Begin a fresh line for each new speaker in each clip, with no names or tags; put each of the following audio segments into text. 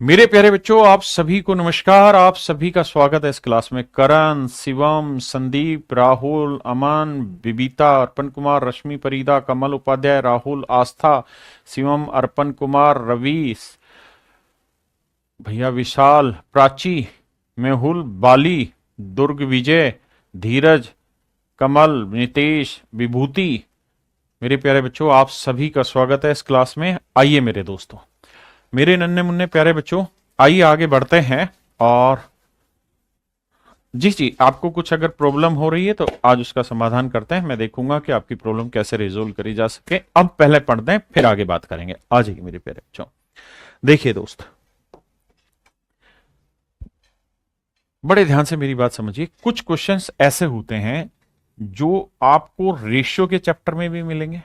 मेरे प्यारे बच्चों, आप सभी को नमस्कार। आप सभी का स्वागत है इस क्लास में। करण, शिवम, संदीप, राहुल, अमन, बिबीता, अर्पण कुमार, रश्मि, परिदा, कमल उपाध्याय, राहुल, आस्था, शिवम, अर्पण कुमार, रवि, भैया विशाल, प्राची, मेहुल, बाली, दुर्ग, विजय, धीरज, कमल, नितेश, विभूति। मेरे प्यारे बच्चों, आप सभी का स्वागत है इस क्लास में। आइए मेरे दोस्तों, मेरे नन्हे मुन्ने प्यारे बच्चों, आइए आगे बढ़ते हैं। और जी जी, आपको कुछ अगर प्रॉब्लम हो रही है तो आज उसका समाधान करते हैं। मैं देखूंगा कि आपकी प्रॉब्लम कैसे रिजोल्व करी जा सके। अब पहले पढ़ते हैं, फिर आगे बात करेंगे। आ जाइए मेरे प्यारे बच्चों। देखिए दोस्त, बड़े ध्यान से मेरी बात समझिए। कुछ क्वेश्चंस ऐसे होते हैं जो आपको रेशियो के चैप्टर में भी मिलेंगे,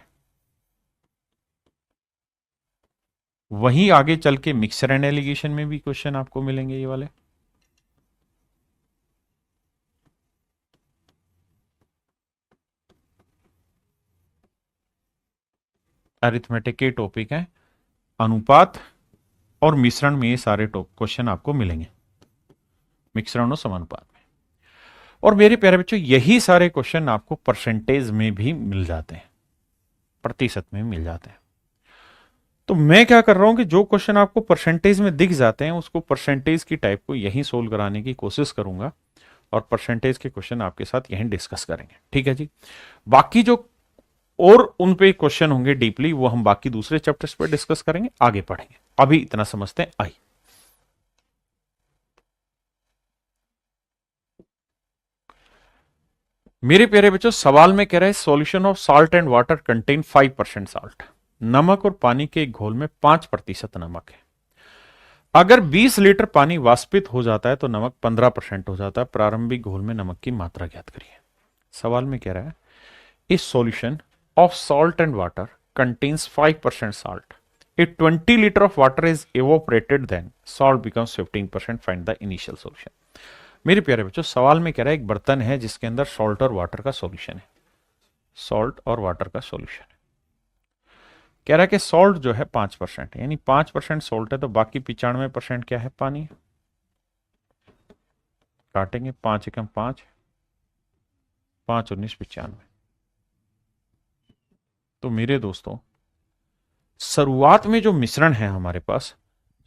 वहीं आगे चल के मिक्सर एंड एलिगेशन में भी क्वेश्चन आपको मिलेंगे, ये वाले। अरिथमेटिक के टॉपिक हैं, अनुपात और मिश्रण में ये सारे क्वेश्चन आपको मिलेंगे, मिश्रण और समानुपात में। और मेरे प्यारे बच्चों, यही सारे क्वेश्चन आपको परसेंटेज में भी मिल जाते हैं, प्रतिशत में मिल जाते हैं। तो मैं क्या कर रहा हूं कि जो क्वेश्चन आपको परसेंटेज में दिख जाते हैं उसको परसेंटेज की टाइप को यहीं सोल्व कराने की कोशिश करूंगा, और परसेंटेज के क्वेश्चन आपके साथ यहीं डिस्कस करेंगे। ठीक है जी। बाकी जो और उन पे क्वेश्चन होंगे डीपली, वो हम बाकी दूसरे चैप्टर्स पर डिस्कस करेंगे, आगे पढ़ेंगे। अभी इतना समझते हैं। आई मेरे प्यारे बच्चों, सवाल में कह रहे हैं solution of salt and water contain 5% salt. नमक और पानी के एक घोल में 5% नमक है। अगर 20 लीटर पानी वाष्पित हो जाता है तो नमक 15% हो जाता है। प्रारंभिक घोल में नमक की मात्रा ज्ञात करिए। सवाल में कह रहा है इस solution of salt and water contains 5% salt. If 20 liter of water is evaporated, then salt becomes 15%. Find the initial solution. मेरे प्यारे बच्चों, सवाल में कह रहा है एक बर्तन है जिसके अंदर सॉल्ट और वाटर का सॉल्यूशन है। सॉल्ट और वाटर का सॉल्यूशन है। कह रहा है कि सॉल्ट जो है 5%, यानी 5% सॉल्ट है, तो बाकी 95% क्या है? पानी। काटेंगे, 5 एकम 5, 5 19 95। तो मेरे दोस्तों, शुरुआत में जो मिश्रण है हमारे पास,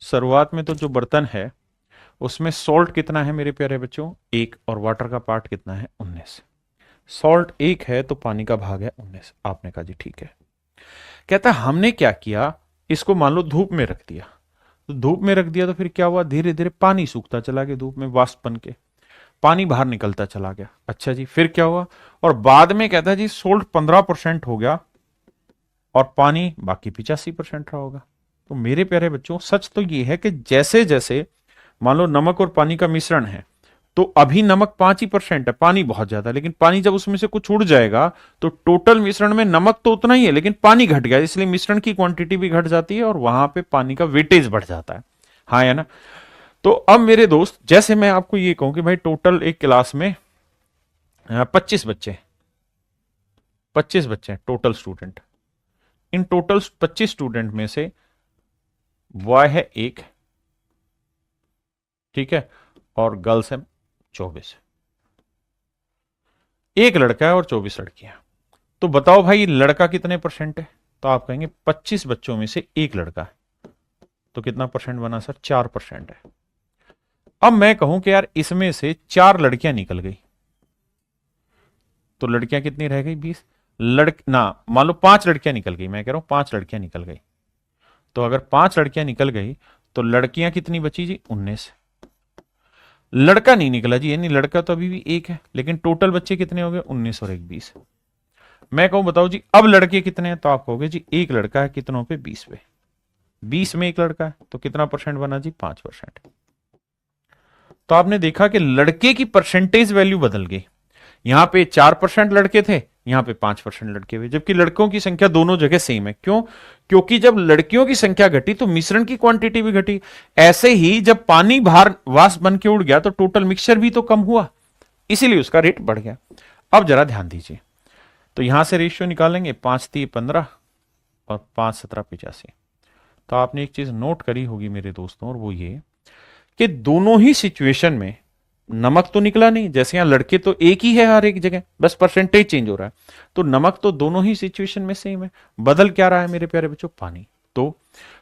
शुरुआत में तो जो बर्तन है उसमें सॉल्ट कितना है मेरे प्यारे बच्चों? 1, और वाटर का पार्ट कितना है? 19। सॉल्ट 1 है तो पानी का भाग है 19। आपने कहा जी ठीक है। कहता है हमने क्या किया, इसको मान लो धूप में रख दिया। तो धूप में रख दिया तो फिर क्या हुआ? धीरे धीरे पानी सूखता चला गया, धूप में वाष्प बन के पानी बाहर निकलता चला गया। अच्छा जी, फिर क्या हुआ? और बाद में कहता है जी सोल्ट 15% हो गया और पानी बाकी 85% रहा होगा। तो मेरे प्यारे बच्चों, सच तो ये है कि जैसे जैसे मान लो नमक और पानी का मिश्रण है, तो अभी नमक 5% है, पानी बहुत ज्यादा है, लेकिन पानी जब उसमें से कुछ उड़ जाएगा तो टोटल मिश्रण में नमक तो उतना ही है लेकिन पानी घट गया, इसलिए मिश्रण की क्वांटिटी भी घट जाती है और वहां पे पानी का वेटेज बढ़ जाता है। हाँ है ना? तो अब मेरे दोस्त, जैसे मैं आपको ये कहूं कि भाई टोटल एक क्लास में 25 बच्चे हैं total student. In total 25 student में से बॉय है 1, ठीक है, और गर्ल्स है 24। एक लड़का है और 24 लड़कियां। तो बताओ भाई लड़का कितने परसेंट है? तो आप कहेंगे 25 बच्चों में से एक लड़का है, तो कितना परसेंट बना सर? 4% है। अब मैं कहूं कि यार इसमें से 4 लड़कियां निकल गई, तो लड़कियां कितनी रह गई? 20। ना, मान लो 5 लड़कियां निकल गई, मैं कह रहा हूं 5 लड़कियां निकल गई। तो अगर 5 लड़कियां निकल गई तो लड़कियां कितनी बची जी? 19। लड़का नहीं निकला जी, यानी लड़का तो अभी भी 1 है, लेकिन टोटल बच्चे कितने हो गए? 19 और 1 20। मैं कहूं बताओ जी अब लड़के कितने हैं? तो आप कहोगे जी एक लड़का है कितनों पे? 20 पे। 20 में एक लड़का है तो कितना परसेंट बना जी? 5%। तो आपने देखा कि लड़के की परसेंटेज वैल्यू बदल गई। यहां पे 4% लड़के थे, यहां पे 5% लड़के हुए, जबकि लड़कों की संख्या दोनों जगह सेम है। क्यों? क्योंकि जब लड़कियों की संख्या घटी तो मिश्रण की क्वांटिटी भी घटी। ऐसे ही जब पानी बाहर वाष्प बन के उड़ गया तो टोटल मिक्सचर भी तो कम हुआ, इसीलिए उसका रेट बढ़ गया। अब जरा ध्यान दीजिए, तो यहां से रेशियो निकालेंगे, 5 3 15 और 5 17 85। तो आपने एक चीज नोट करी होगी मेरे दोस्तों, और वो ये कि दोनों ही सिचुएशन में नमक तो निकला नहीं। जैसे यहां लड़के तो एक ही है हर एक जगह, बस परसेंटेज चेंज हो रहा है, तो नमक तो दोनों ही सिचुएशन में सेम है। बदल क्या रहा है मेरे प्यारे बच्चों? पानी।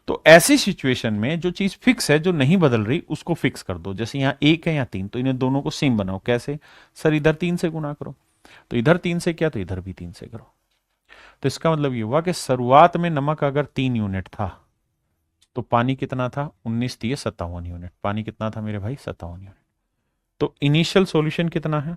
तो ऐसी सिचुएशन में जो चीज फिक्स है, जो नहीं बदल रही, उसको फिक्स कर दो। जैसे यहां एक है या तीन, तो इन्हें दोनों को सेम बनाओ। कैसे? सर इधर 3 से गुना करो, तो इधर 3 से किया तो इधर भी 3 से करो। तो इसका मतलब ये हुआ कि शुरुआत में नमक अगर 3 यूनिट था तो पानी कितना था? 19 3 57 यूनिट। पानी कितना था मेरे भाई? 57 यूनिट। तो इनिशियल सॉल्यूशन कितना है?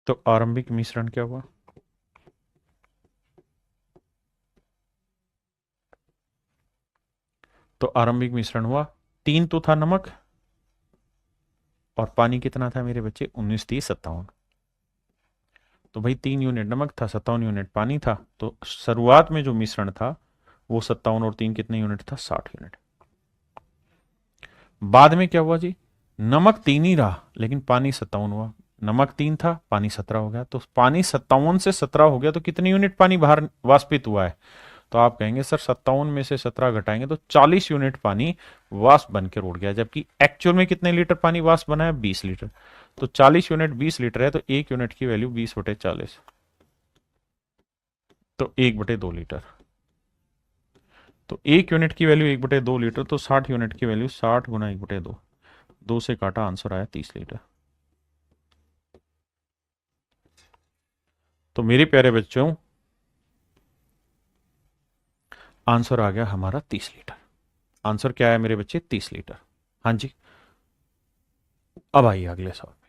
तो आरंभिक मिश्रण क्या हुआ? तो आरंभिक मिश्रण हुआ 3 तो था नमक, और पानी कितना था मेरे बच्चे? 19 30 57। तो भाई 3 यूनिट नमक था, 57 यूनिट पानी था। तो शुरुआत में जो मिश्रण था वो 57 और 3 कितने यूनिट था? 60 यूनिट। बाद में क्या हुआ जी? नमक 3 ही रहा लेकिन पानी 57 हुआ। नमक 3 था, पानी 17 हो गया। तो पानी 57 से 17 हो गया, तो कितने यूनिट पानी बाहर वाष्पित हुआ है? तो आप कहेंगे सर 57 में से 17 घटाएंगे तो 40 यूनिट पानी वाष्प बनकर उड़ गया। जबकि एक्चुअल में कितने लीटर पानी वाष्प बना है? 20 लीटर। तो 40 यूनिट 20 लीटर है, तो 1 यूनिट की वैल्यू 20/40, तो 1/2 लीटर। तो 1 यूनिट की वैल्यू 1/2 लीटर, तो 60 यूनिट की वैल्यू 60 गुना 1/2, 2 से काटा, आंसर आया 30 लीटर। तो मेरे प्यारे बच्चों, आंसर आ गया हमारा 30 लीटर। आंसर क्या है मेरे बच्चे? 30 लीटर। हाँ जी, अब आइए अगले सवाल पे।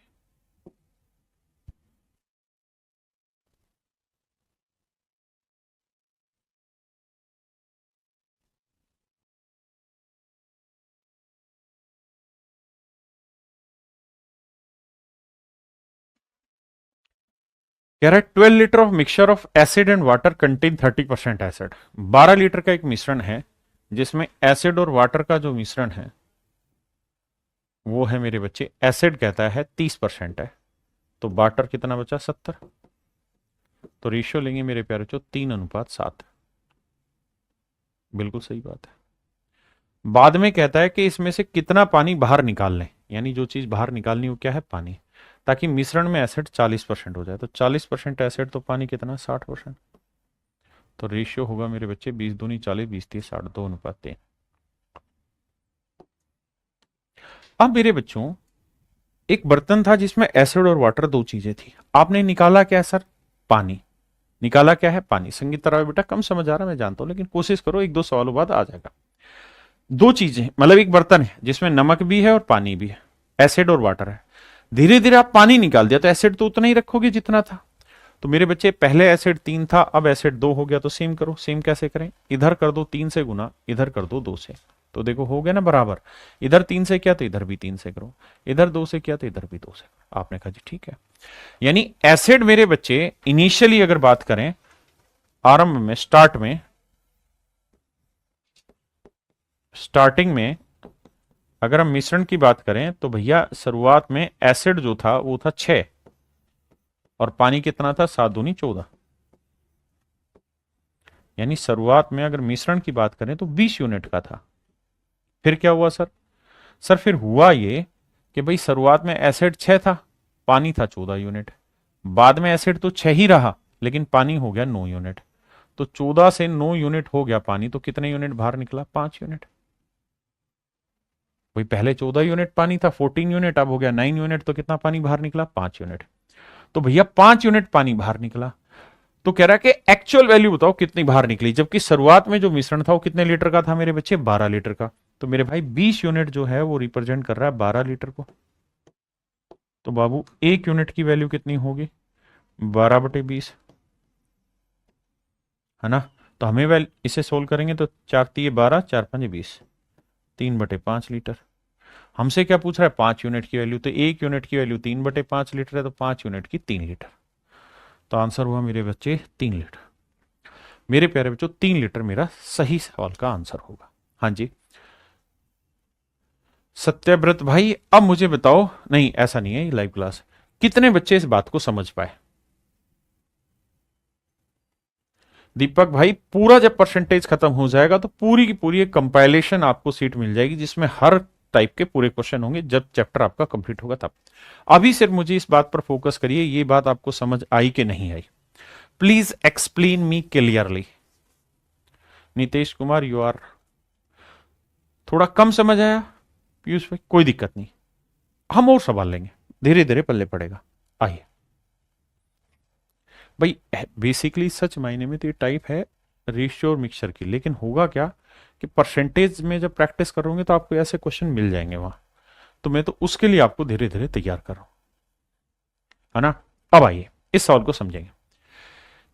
कह रहा है 12 litre of mixture of acid and water contain 30% acid. 12 litre का एक मिश्रण है जिसमें एसिड और वाटर का जो मिश्रण है वो है मेरे बच्चे, एसिड कहता है 30% है, तो वाटर कितना बचा? 70। तो रेशियो लेंगे मेरे प्यारे बच्चों 3:7। बिल्कुल सही बात है। बाद में कहता है कि इसमें से कितना पानी बाहर निकाल लें, यानी जो चीज बाहर निकालनी हो क्या है? पानी, ताकि मिश्रण में एसिड 40% हो जाए। तो 40% एसिड तो पानी कितना? 60%। तो रेशियो होगा मेरे बच्चे 20 दूनी 40, 20 30 60, 2:3। अब मेरे बच्चों, एक बर्तन था जिसमें एसिड और वाटर दो चीजें थी। आपने निकाला क्या सर? पानी। निकाला क्या है? पानी। संगीत तरह बेटा कम समझ आ रहा है मैं जानता हूं, लेकिन कोशिश करो, एक दो सवालों बाद आ जाएगा। दो चीजें, मतलब एक बर्तन है जिसमें नमक भी है और पानी भी है, एसिड और वाटर है। धीरे धीरे आप पानी निकाल दिया तो एसिड तो उतना ही रखोगे जितना था। तो मेरे बच्चे, पहले एसिड 3 था, अब एसिड 2 हो गया, तो सेम करो। सेम कैसे करें? इधर कर दो 3 से गुना, इधर कर दो 2 से। तो देखो हो गया ना बराबर। इधर 3 से किया तो इधर भी 3 से करो, इधर 2 से किया तो इधर भी 2 से करो। आपने कहा जी ठीक है। यानी एसिड मेरे बच्चे इनिशियली अगर बात करें, आरंभ में, स्टार्टिंग में अगर हम मिश्रण की बात करें तो भैया शुरुआत में एसिड जो था वो था 6, और पानी कितना था? 7 दूनी 14। यानी शुरुआत में अगर मिश्रण की बात करें तो 20 यूनिट का था। फिर क्या हुआ सर? सर फिर हुआ ये कि भाई शुरुआत में एसिड 6 था, पानी था 14 यूनिट। बाद में एसिड तो 6 ही रहा लेकिन पानी हो गया 9 यूनिट। तो 14 से 9 यूनिट हो गया पानी, तो कितने यूनिट बाहर निकला? 5 यूनिट। भाई पहले 14 यूनिट पानी था, 14 यूनिट, अब हो गया 9 यूनिट, तो कितना पानी बाहर निकला? 5 यूनिट। तो भैया 5 यूनिट पानी बाहर निकला। तो कह रहा है कि एक्चुअल वैल्यू बताओ कितनी बाहर निकली, जबकि शुरुआत में जो मिश्रण था वो कितने लीटर का था मेरे बच्चे? 12 लीटर का। तो मेरे भाई 20 यूनिट जो है वो रिप्रेजेंट कर रहा है 12 लीटर को। तो बाबू 1 यूनिट की वैल्यू कितनी होगी? 12/20, है ना? तो हमें इसे सोल्व करेंगे तो 4 3 12, 4 5 20, 3/5 लीटर। हमसे क्या पूछ रहा है? 5 यूनिट की वैल्यू। तो 1 यूनिट की वैल्यू 3/5 लीटर है, तो 5 यूनिट की 3 लीटर। तो आंसर हुआ मेरे बच्चे 3 लीटर। मेरे प्यारे बच्चों 3 लीटर मेरा सही सवाल का आंसर होगा। हाँ जी सत्यव्रत भाई, अब मुझे बताओ, नहीं ऐसा नहीं है ये लाइव क्लास, कितने बच्चे इस बात को समझ पाए? दीपक भाई पूरा जब परसेंटेज खत्म हो जाएगा तो पूरी की पूरी एक कंपाइलेशन आपको सीट मिल जाएगी जिसमें हर टाइप के पूरे क्वेश्चन होंगे, जब चैप्टर आपका कंप्लीट होगा तब। अभी सिर्फ मुझे इस बात पर फोकस करिए, ये बात आपको समझ आई कि नहीं आई? Please explain me clearly. Nitish Kumar you are, थोड़ा कम समझ आया पीयूष भाई? कोई दिक्कत नहीं, हम और सवाल लेंगे, धीरे धीरे पल्ले पड़ेगा। आइए भाई, बेसिकली सच मायने में तो ये टाइप है रेशियो और मिक्सचर की, लेकिन होगा क्या कि परसेंटेज में जब प्रैक्टिस करोगे तो आपको ऐसे क्वेश्चन मिल जाएंगे वहां, तो मैं तो उसके लिए आपको धीरे धीरे तैयार कर रहा हूं, है ना? अब आइए इस सवाल को समझेंगे।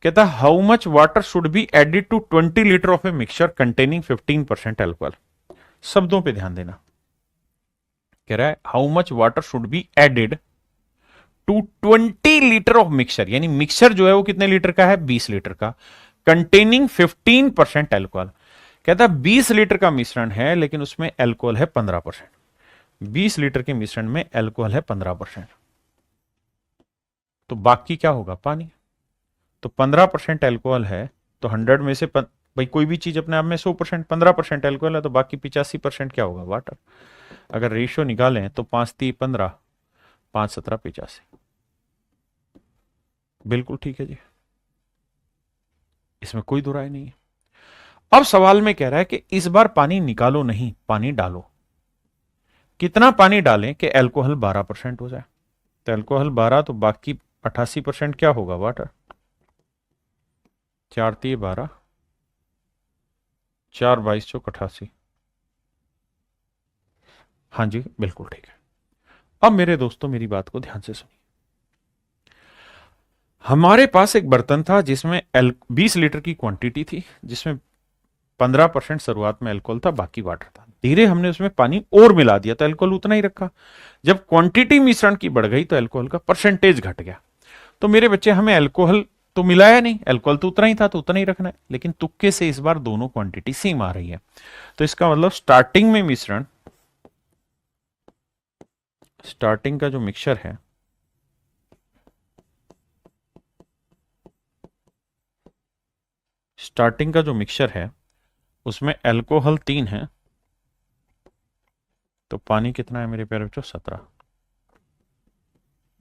कहता है how much water should be added to 20 litre of a mixture containing 15% alcohol. शब्दों पे ध्यान देना। कह रहा है how much water should be added to 20 litre of mixture, यानी मिक्सचर जो है वो कितने लीटर का है? 20 लीटर का, कंटेनिंग 15% एल्कोहल। कहता है 20 लीटर का मिश्रण है लेकिन उसमें एल्कोहल है 15%। 20 लीटर के मिश्रण में एल्कोहल है 15%, तो बाकी क्या होगा? पानी। तो 15% एल्कोहल है, तो 100 में से भाई कोई भी चीज अपने आप में 100%, 15% एल्कोहल है तो बाकी 85% क्या होगा? वाटर। अगर रेशियो निकालें तो 5×3=15, 5×17=85। बिल्कुल ठीक है जी, इसमें कोई दो राय नहीं है। अब सवाल में कह रहा है कि इस बार पानी निकालो नहीं, पानी डालो। कितना पानी डालें कि एल्कोहल 12% हो जाए? तो एल्कोहल 12, तो बाकी 88% क्या होगा? वाटर। 4×3=12, 4×22=88। हाँ जी बिल्कुल ठीक है। अब मेरे दोस्तों मेरी बात को ध्यान से सुनिए। हमारे पास एक बर्तन था जिसमें 20 लीटर की क्वांटिटी थी, जिसमें 15% शुरुआत में अल्कोहल था, बाकी वाटर था। धीरे हमने उसमें पानी और मिला दिया तो अल्कोहल उतना ही रखा। जब क्वांटिटी मिश्रण की बढ़ गई तो अल्कोहल का परसेंटेज घट गया। तो मेरे बच्चे हमें अल्कोहल तो मिलाया नहीं, अल्कोहल तो उतना ही था तो उतना ही रखना है, लेकिन तुक्के से इस बार दोनों क्वांटिटी सेम आ रही है। तो इसका मतलब स्टार्टिंग में मिश्रण, स्टार्टिंग का जो मिक्सचर है, स्टार्टिंग का जो मिक्सचर है उसमें अल्कोहल 3 है, तो पानी कितना है मेरे प्यारे बच्चों? 17।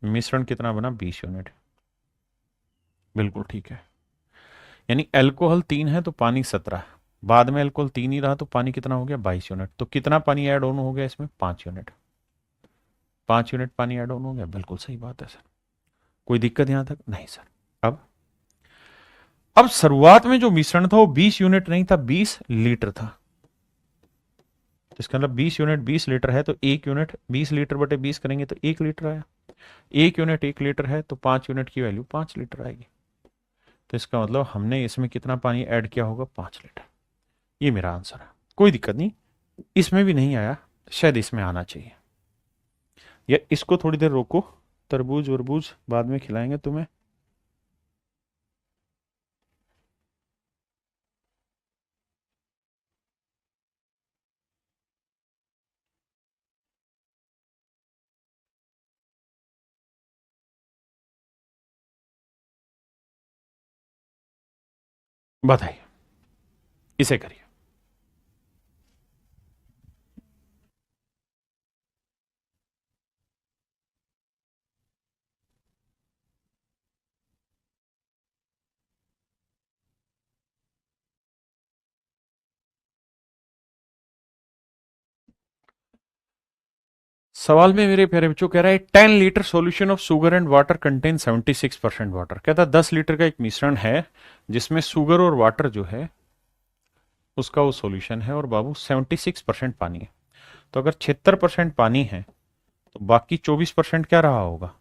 मिश्रण कितना बना? 20 यूनिट। बिल्कुल ठीक है, यानी अल्कोहल 3 है तो पानी 17, बाद में अल्कोहल 3 ही रहा तो पानी कितना हो गया? 22 यूनिट। तो कितना पानी ऐड ऑन हो गया इसमें? 5 यूनिट। 5 यूनिट पानी ऐड ऑन हो गया, बिल्कुल सही बात है सर। कोई दिक्कत यहां तक? नहीं सर। अब शुरुआत में जो मिश्रण था वो 20 यूनिट नहीं था, 20 लीटर था। तो इसका मतलब 20 यूनिट 20 लीटर है तो 1 यूनिट 20 लीटर बटे 20 करेंगे तो 1 लीटर आया। 1 यूनिट 1 लीटर है तो 5 यूनिट की वैल्यू 5 लीटर आएगी। तो इसका मतलब हमने इसमें कितना पानी ऐड किया होगा? 5 लीटर। ये मेरा आंसर है। कोई दिक्कत नहीं, इसमें भी नहीं आया, शायद इसमें आना चाहिए। या इसको थोड़ी देर रोको, तरबूज वरबूज बाद में खिलाएंगे तुम्हें। बताइए, इसे करिए। सवाल में मेरे प्यारे बच्चों कह रहा है 10 litre solution of sugar and water contain 76% water. कहता है 10 लीटर का एक मिश्रण है जिसमें शुगर और वाटर जो है उसका वो सॉल्यूशन है, और बाबू 76% पानी है। तो अगर 76% पानी है तो बाकी 24% क्या रहा होगा?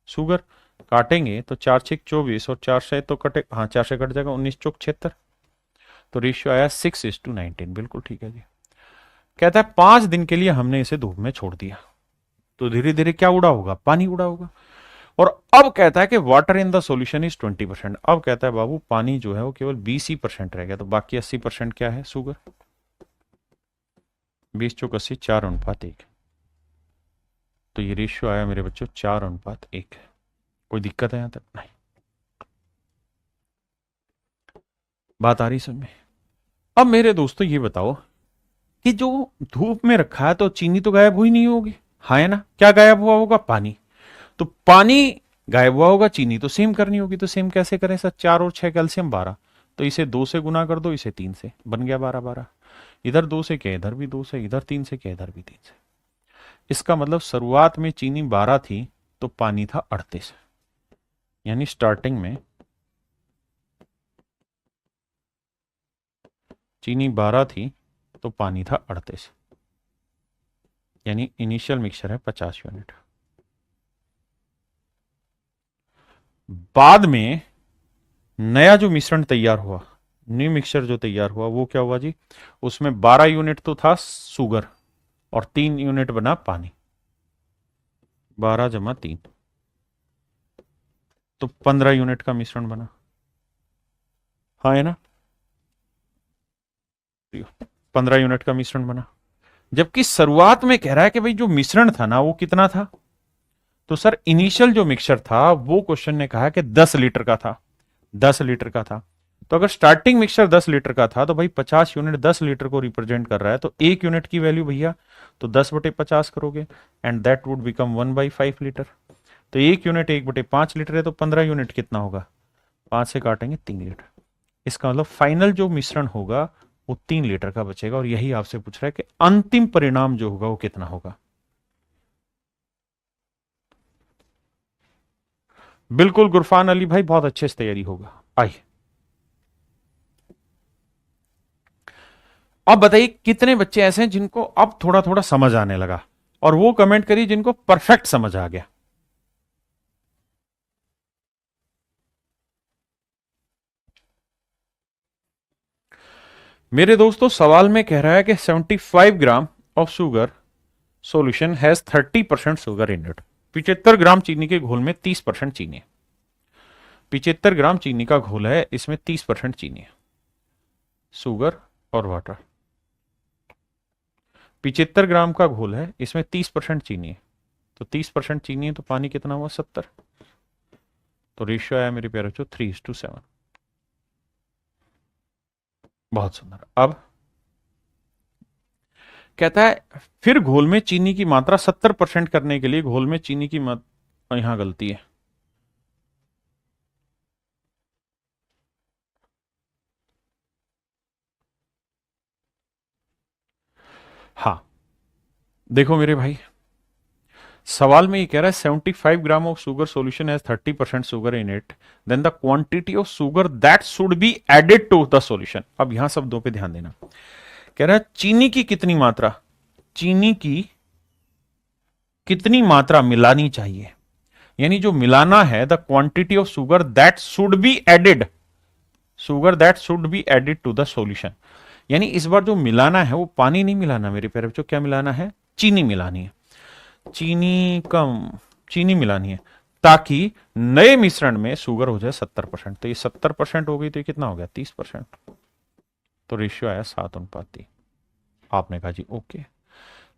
शुगर। काटेंगे तो 4×6=24 और 4 से तो कटे, हाँ 4 से कट जाएगा, 19×4=76। तो रेशियो आया 6:19। बिल्कुल ठीक है जी। कहता है 5 दिन के लिए हमने इसे धूप में छोड़ दिया, तो धीरे धीरे क्या उड़ा होगा? पानी उड़ा होगा। और अब कहता है कि water in the solution is 20%। अब कहता है बाबू पानी जो है वो केवल 20% रह गया, तो बाकी 80% क्या है? शुगर। 20 चौक 80, 4:1। तो ये रेशियो आया मेरे बच्चों 4:1। कोई दिक्कत है यहां तक? नहीं। बात आ रही समझ में? अब मेरे दोस्तों ये बताओ कि जो धूप में रखा है तो चीनी तो गायब हुई नहीं होगी, हाँ है ना? क्या गायब हुआ होगा? पानी। तो पानी गायब हुआ होगा, चीनी तो सेम करनी होगी। तो सेम कैसे करें सर? 4 और 6 कैल्शियम 12। तो इसे 2 से गुना कर दो, इसे 3 से, बन गया 12-12। इधर 2 से क्या, इधर भी 2 से, इधर 3 से क्या, इधर भी 3 से। इसका मतलब शुरुआत में चीनी 12 थी तो पानी था 38। यानी स्टार्टिंग में चीनी 12 थी तो पानी था 38। यानी इनिशियल मिक्सचर है 50 यूनिट। बाद में नया जो मिश्रण तैयार हुआ, न्यू मिक्सचर जो तैयार हुआ, वो क्या हुआ जी? उसमें 12 यूनिट तो था शुगर और 3 यूनिट बना पानी। 12 जमा 3 तो 15 यूनिट का मिश्रण बना, हाँ है ना? 15 यूनिट का मिश्रण बना। जबकि शुरुआत में कह रहा है कि भाई जो मिश्रण था ना वो कितना था? तो सर इनिशियल जो मिक्सचर था वो क्वेश्चन ने कहा कि 10 लीटर का था। 10 लीटर का था। तो अगर स्टार्टिंग मिक्सचर 10 लीटर का था तो भाई 50 यूनिट 10 लीटर को रिप्रेजेंट कर रहा है, तो 1 यूनिट की वैल्यू भैया तो 10/50 करोगे and that would become 1/5 litre. तो 1 यूनिट 1/5 लीटर है, तो 15 यूनिट कितना होगा? 5 से काटेंगे 3 लीटर। इसका मतलब फाइनल जो मिश्रण होगा वो 3 लीटर का बचेगा। और यही आपसे पूछ रहा है कि अंतिम परिणाम जो होगा वो कितना होगा। बिल्कुल गुरफान अली भाई, बहुत अच्छे से तैयारी होगा। आइए अब बताइए कितने बच्चे ऐसे हैं जिनको अब थोड़ा थोड़ा समझ आने लगा, और वो कमेंट करिए जिनको परफेक्ट समझ आ गया। मेरे दोस्तों सवाल में कह रहा है कि 75 gram of sugar solution has 30% sugar in it. 75 ग्राम चीनी के घोल में 30% चीनी है। 75 ग्राम चीनी का घोल है, इसमें 30% चीनी है, शुगर और वाटर। 75 ग्राम का घोल है, इसमें 30% चीनी है, तो 30% चीनी है तो पानी कितना हुआ? 70। तो रेशियो आया मेरे प्यारे बच्चों 3:7। बहुत सुंदर। अब कहता है फिर घोल में चीनी की मात्रा 70% करने के लिए घोल में चीनी की मात्रा, यहां गलती है, हाँ देखो मेरे भाई, सवाल में ये कह रहा है 75 gram of sugar solution has 30% sugar in it, then the quantity of sugar that should be added to the solution. अब यहां शब्दों पे ध्यान देना। कह रहा है चीनी की कितनी मात्रा, चीनी की कितनी मात्रा मिलानी चाहिए, यानी जो मिलाना है, the quantity of sugar that should be added, sugar that should be added to the solution. यानी इस बार जो मिलाना है वो पानी नहीं मिलाना मेरे प्यारे बच्चों, क्या मिलाना है? चीनी मिलानी है। चीनी कम, चीनी मिलानी है ताकि नए मिश्रण में शुगर हो जाए 70%। तो ये 70% हो गई तो ये कितना हो गया? 30%। तो रेशियो आया 7:3। आपने कहा जी ओके,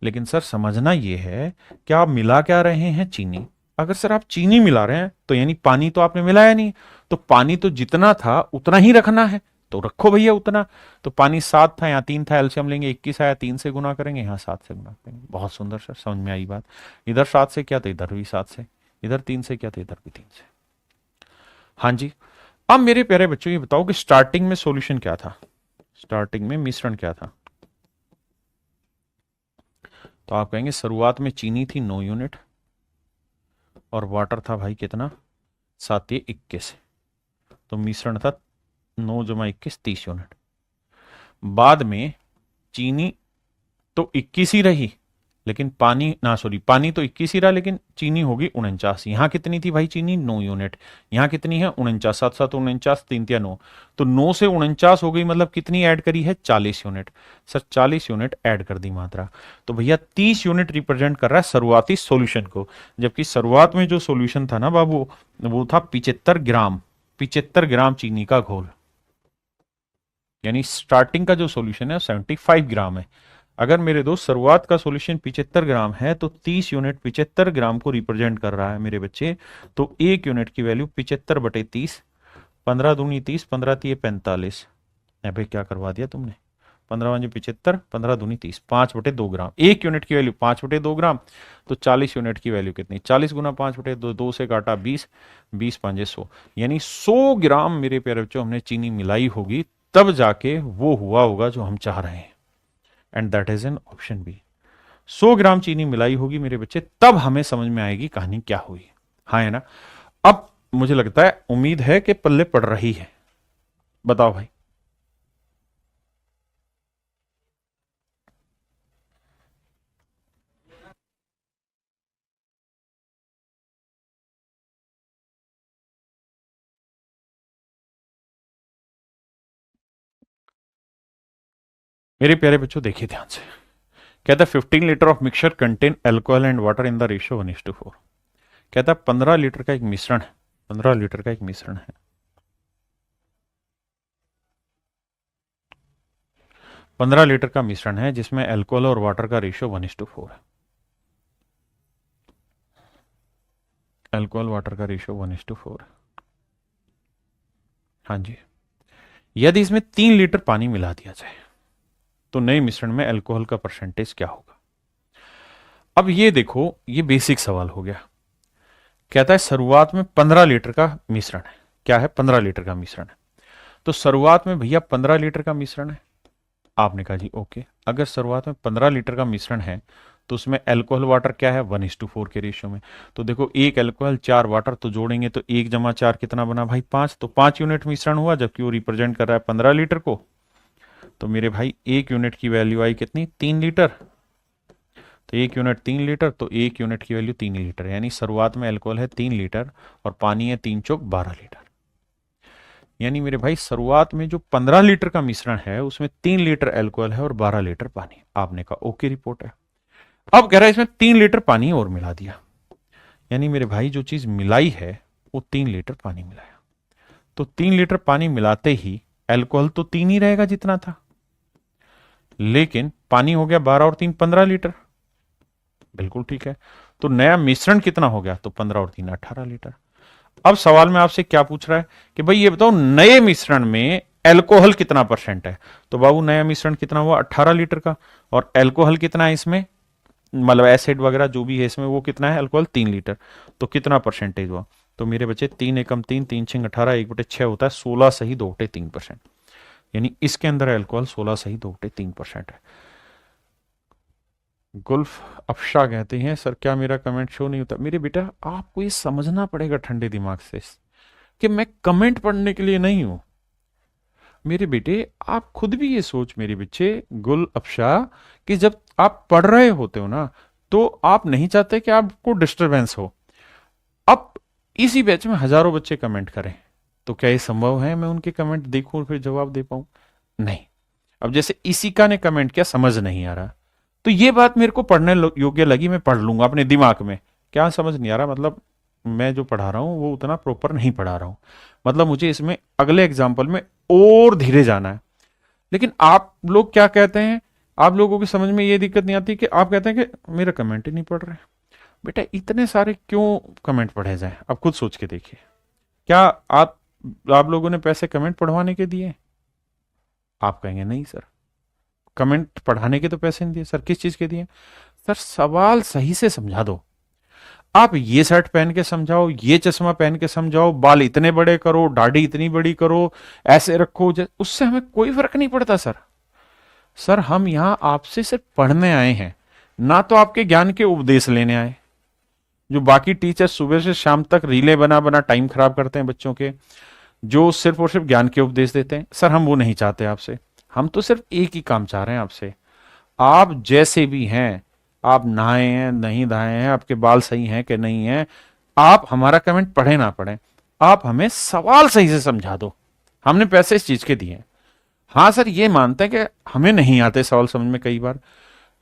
लेकिन सर समझना ये है कि आप मिला क्या रहे हैं? चीनी। अगर सर आप चीनी मिला रहे हैं तो यानी पानी तो आपने मिलाया नहीं, तो पानी तो जितना था उतना ही रखना है, तो रखो भैया उतना। तो पानी 7 था, यहाँ 3 था, एलसीएम लेंगे 21 आया, 3 से गुना करेंगे, यहाँ 7 से गुना करेंगे। बहुत सुंदर सर, समझ में आई बात। इधर 7 से क्या, तो इधर भी 7 से, इधर 3 से क्या, तो इधर भी 3 से। हाँ जी। अब मेरे प्यारे बच्चों ये बताओ कि स्टार्टिंग में सॉल्यूशन क्या था, स्टार्टिंग में मिश्रण क्या था? तो आप कहेंगे शुरुआत में चीनी थी 9 यूनिट और वाटर था भाई कितना? 7 ये 21। तो मिश्रण था 9 जमा 21 30 यूनिट। बाद में चीनी तो 21 ही रही, लेकिन पानी ना, सॉरी, पानी तो 21 ही रहा, लेकिन चीनी होगी 49। यहाँ कितनी थी भाई चीनी? 9 यूनिट। यहाँ कितनी है? 49। 7 7 49, 3 3 9, तो 9 से 49 हो गई, मतलब कितनी ऐड करी है? 40 यूनिट। सर 40 यूनिट ऐड कर दी मात्रा, तो भैया 30 यूनिट रिप्रेजेंट कर रहा है शुरुआती सॉल्यूशन को। जबकि शुरुआत में जो सॉल्यूशन था ना बाबू, वो था 75 ग्राम, 75 ग्राम चीनी का घोल। यानी स्टार्टिंग का जो सॉल्यूशन है 75 ग्राम है। अगर मेरे दोस्त शुरुआत का सॉल्यूशन 75 ग्राम है, तो 30 यूनिट 75 ग्राम को रिप्रेजेंट कर रहा है मेरे बच्चे। तो एक यूनिट की वैल्यू 75 बटे 30, 15 दूनी 30, 15 तीय 45। भाई क्या करवा दिया तुमने? 15 पंजे 75, 15 दूनी 30, 5 बटे 2 ग्राम। एक यूनिट की वैल्यू 5 बटे 2 ग्राम, तो 40 यूनिट की वैल्यू कितनी? 40 गुना 5 बटे 2, 2 से काटा 20, 20 पांजे 100, यानी 100 ग्राम मेरे प्यारे बच्चों हमने चीनी मिलाई होगी, तब जाके वो हुआ होगा जो हम चाह रहे हैं। And that is an option B. 100 gram चीनी मिलाई होगी मेरे बच्चे, तब हमें समझ में आएगी कहानी क्या हुई। हाँ है ना? अब मुझे लगता है, उम्मीद है कि पल्ले पड़ रही है। बताओ भाई। मेरे प्यारे बच्चों देखिए ध्यान से, कहता है 15 litre of mixture contain alcohol and water in the ratio 1:4। कहता है 15 लीटर का एक मिश्रण है, 15 लीटर का एक मिश्रण है, 15 लीटर का मिश्रण है जिसमें एल्कोहल और वाटर का रेशियो 1:4 है। अल्कोहल वाटर का रेशियो 1:4 है। हाँ जी। यदि इसमें 3 लीटर पानी मिला दिया जाए, तो नए मिश्रण में अल्कोहल का परसेंटेज क्या होगा? अब ये देखो, ये बेसिक सवाल हो गया। कहता है शुरुआत में 15 लीटर का मिश्रण है। क्या है? 15 लीटर का मिश्रण है। तो शुरुआत में भैया 15 लीटर का मिश्रण है। आपने कहा जी ओके, अगर शुरुआत में 15 लीटर का मिश्रण है, तो उसमें अल्कोहल वाटर क्या है? 1:4 के रेशियो में। तो देखो, एक अल्कोहल 4 वाटर, तो जोड़ेंगे तो 1 जमा 4 कितना बना भाई? 5। तो 5 यूनिट मिश्रण हुआ, जबकि वो रिप्रेजेंट कर रहा है 15 लीटर को। तो मेरे भाई एक यूनिट की वैल्यू आई कितनी? 3 लीटर। तो एक यूनिट 3 लीटर, तो एक यूनिट की वैल्यू 3 लीटर, यानी शुरुआत में अल्कोहल है 3 लीटर और पानी है 3 चौक 12 लीटर। यानी मेरे भाई शुरुआत में जो 15 लीटर का मिश्रण है, उसमें 3 लीटर अल्कोहल है और 12 लीटर पानी। आपने कहा ओके, रिपोर्ट है। अब कह रहा है इसमें 3 लीटर पानी और मिला दिया, यानी मेरे भाई जो चीज मिलाई है वो 3 लीटर पानी मिलाया। तो 3 लीटर पानी मिलाते ही अल्कोहल तो 3 ही रहेगा जितना था, लेकिन पानी हो गया 12 और 3 15 लीटर। बिल्कुल ठीक है। तो नया मिश्रण कितना हो गया? तो 15 और 3 18 लीटर। अब सवाल में आपसे क्या पूछ रहा है कि भाई ये बताओ, नए मिश्रण में अल्कोहल कितना परसेंट है? तो बाबू नया मिश्रण कितना हुआ? 18 लीटर का। और अल्कोहल कितना है इसमें, मतलब एसिड वगैरह जो भी है इसमें, वो कितना है? Alcohol 3 litre. तो कितना परसेंटेज हुआ? तो मेरे बच्चे 3 एकम 3, 3 छंग 18, 1/6 होता है 16 सही 2/3%। यानी इसके अंदर अल्कोहल 16 सही 2/3% है। गुल्फ अफशा कहते हैं, सर क्या मेरा कमेंट शो नहीं होता? मेरे बेटा आपको ये समझना पड़ेगा ठंडे दिमाग से कि मैं कमेंट पढ़ने के लिए नहीं हूं। मेरे बेटे आप खुद भी ये सोच मेरे बच्चे गुल अफशा, कि जब आप पढ़ रहे होते हो ना, तो आप नहीं चाहते कि आपको डिस्टरबेंस हो। अब इसी बैच में हजारों बच्चे कमेंट करें, तो क्या ये संभव है मैं उनके कमेंट देखूं और फिर जवाब दे पाऊं? नहीं। अब जैसे इसी का ने कमेंट किया, समझ नहीं आ रहा, तो ये बात मेरे को पढ़ने योग्य लगी, मैं पढ़ लूंगा अपने दिमाग में। क्या समझ नहीं आ रहा? मतलब मैं जो पढ़ा रहा हूं वो उतना प्रॉपर नहीं पढ़ा रहा हूं, मतलब मुझे इसमें अगले एग्जाम्पल में और धीरे जाना है। लेकिन आप लोग क्या कहते हैं, आप लोगों की समझ में ये दिक्कत नहीं आती कि आप कहते हैं कि मेरा कमेंट ही नहीं पढ़ रहे। बेटा इतने सारे क्यों कमेंट पढ़े जाएं? आप खुद सोच के देखिए। क्या आप लोगों ने पैसे कमेंट पढ़वाने के दिए? आप कहेंगे नहीं सर, कमेंट पढ़ाने के तो पैसे नहीं दिए। सर किस चीज के दिए? सर सवाल सही से समझा दो। आप ये शर्ट पहन के समझाओ, ये चश्मा पहन के समझाओ, बाल इतने बड़े करो, दाढ़ी इतनी बड़ी करो, ऐसे रखो, उससे हमें कोई फर्क नहीं पड़ता सर। सर हम यहां आपसे सिर्फ पढ़ने आए हैं, ना तो आपके ज्ञान के उपदेश लेने आए। जो बाकी टीचर सुबह से शाम तक रीले बना बना टाइम खराब करते हैं बच्चों के, जो सिर्फ और सिर्फ ज्ञान के उपदेश देते हैं, सर हम वो नहीं चाहते आपसे। हम तो सिर्फ एक ही काम चाह रहे हैं आपसे। आप जैसे भी हैं, आप नहाए हैं नहीं नहाए हैं, आपके बाल सही हैं कि नहीं है, आप हमारा कमेंट पढ़े ना पढ़े, आप हमें सवाल सही से समझा दो। हमने पैसे इस चीज के दिए हैं। हाँ सर, ये मानते हैं कि हमें नहीं आते सवाल समझ में कई बार,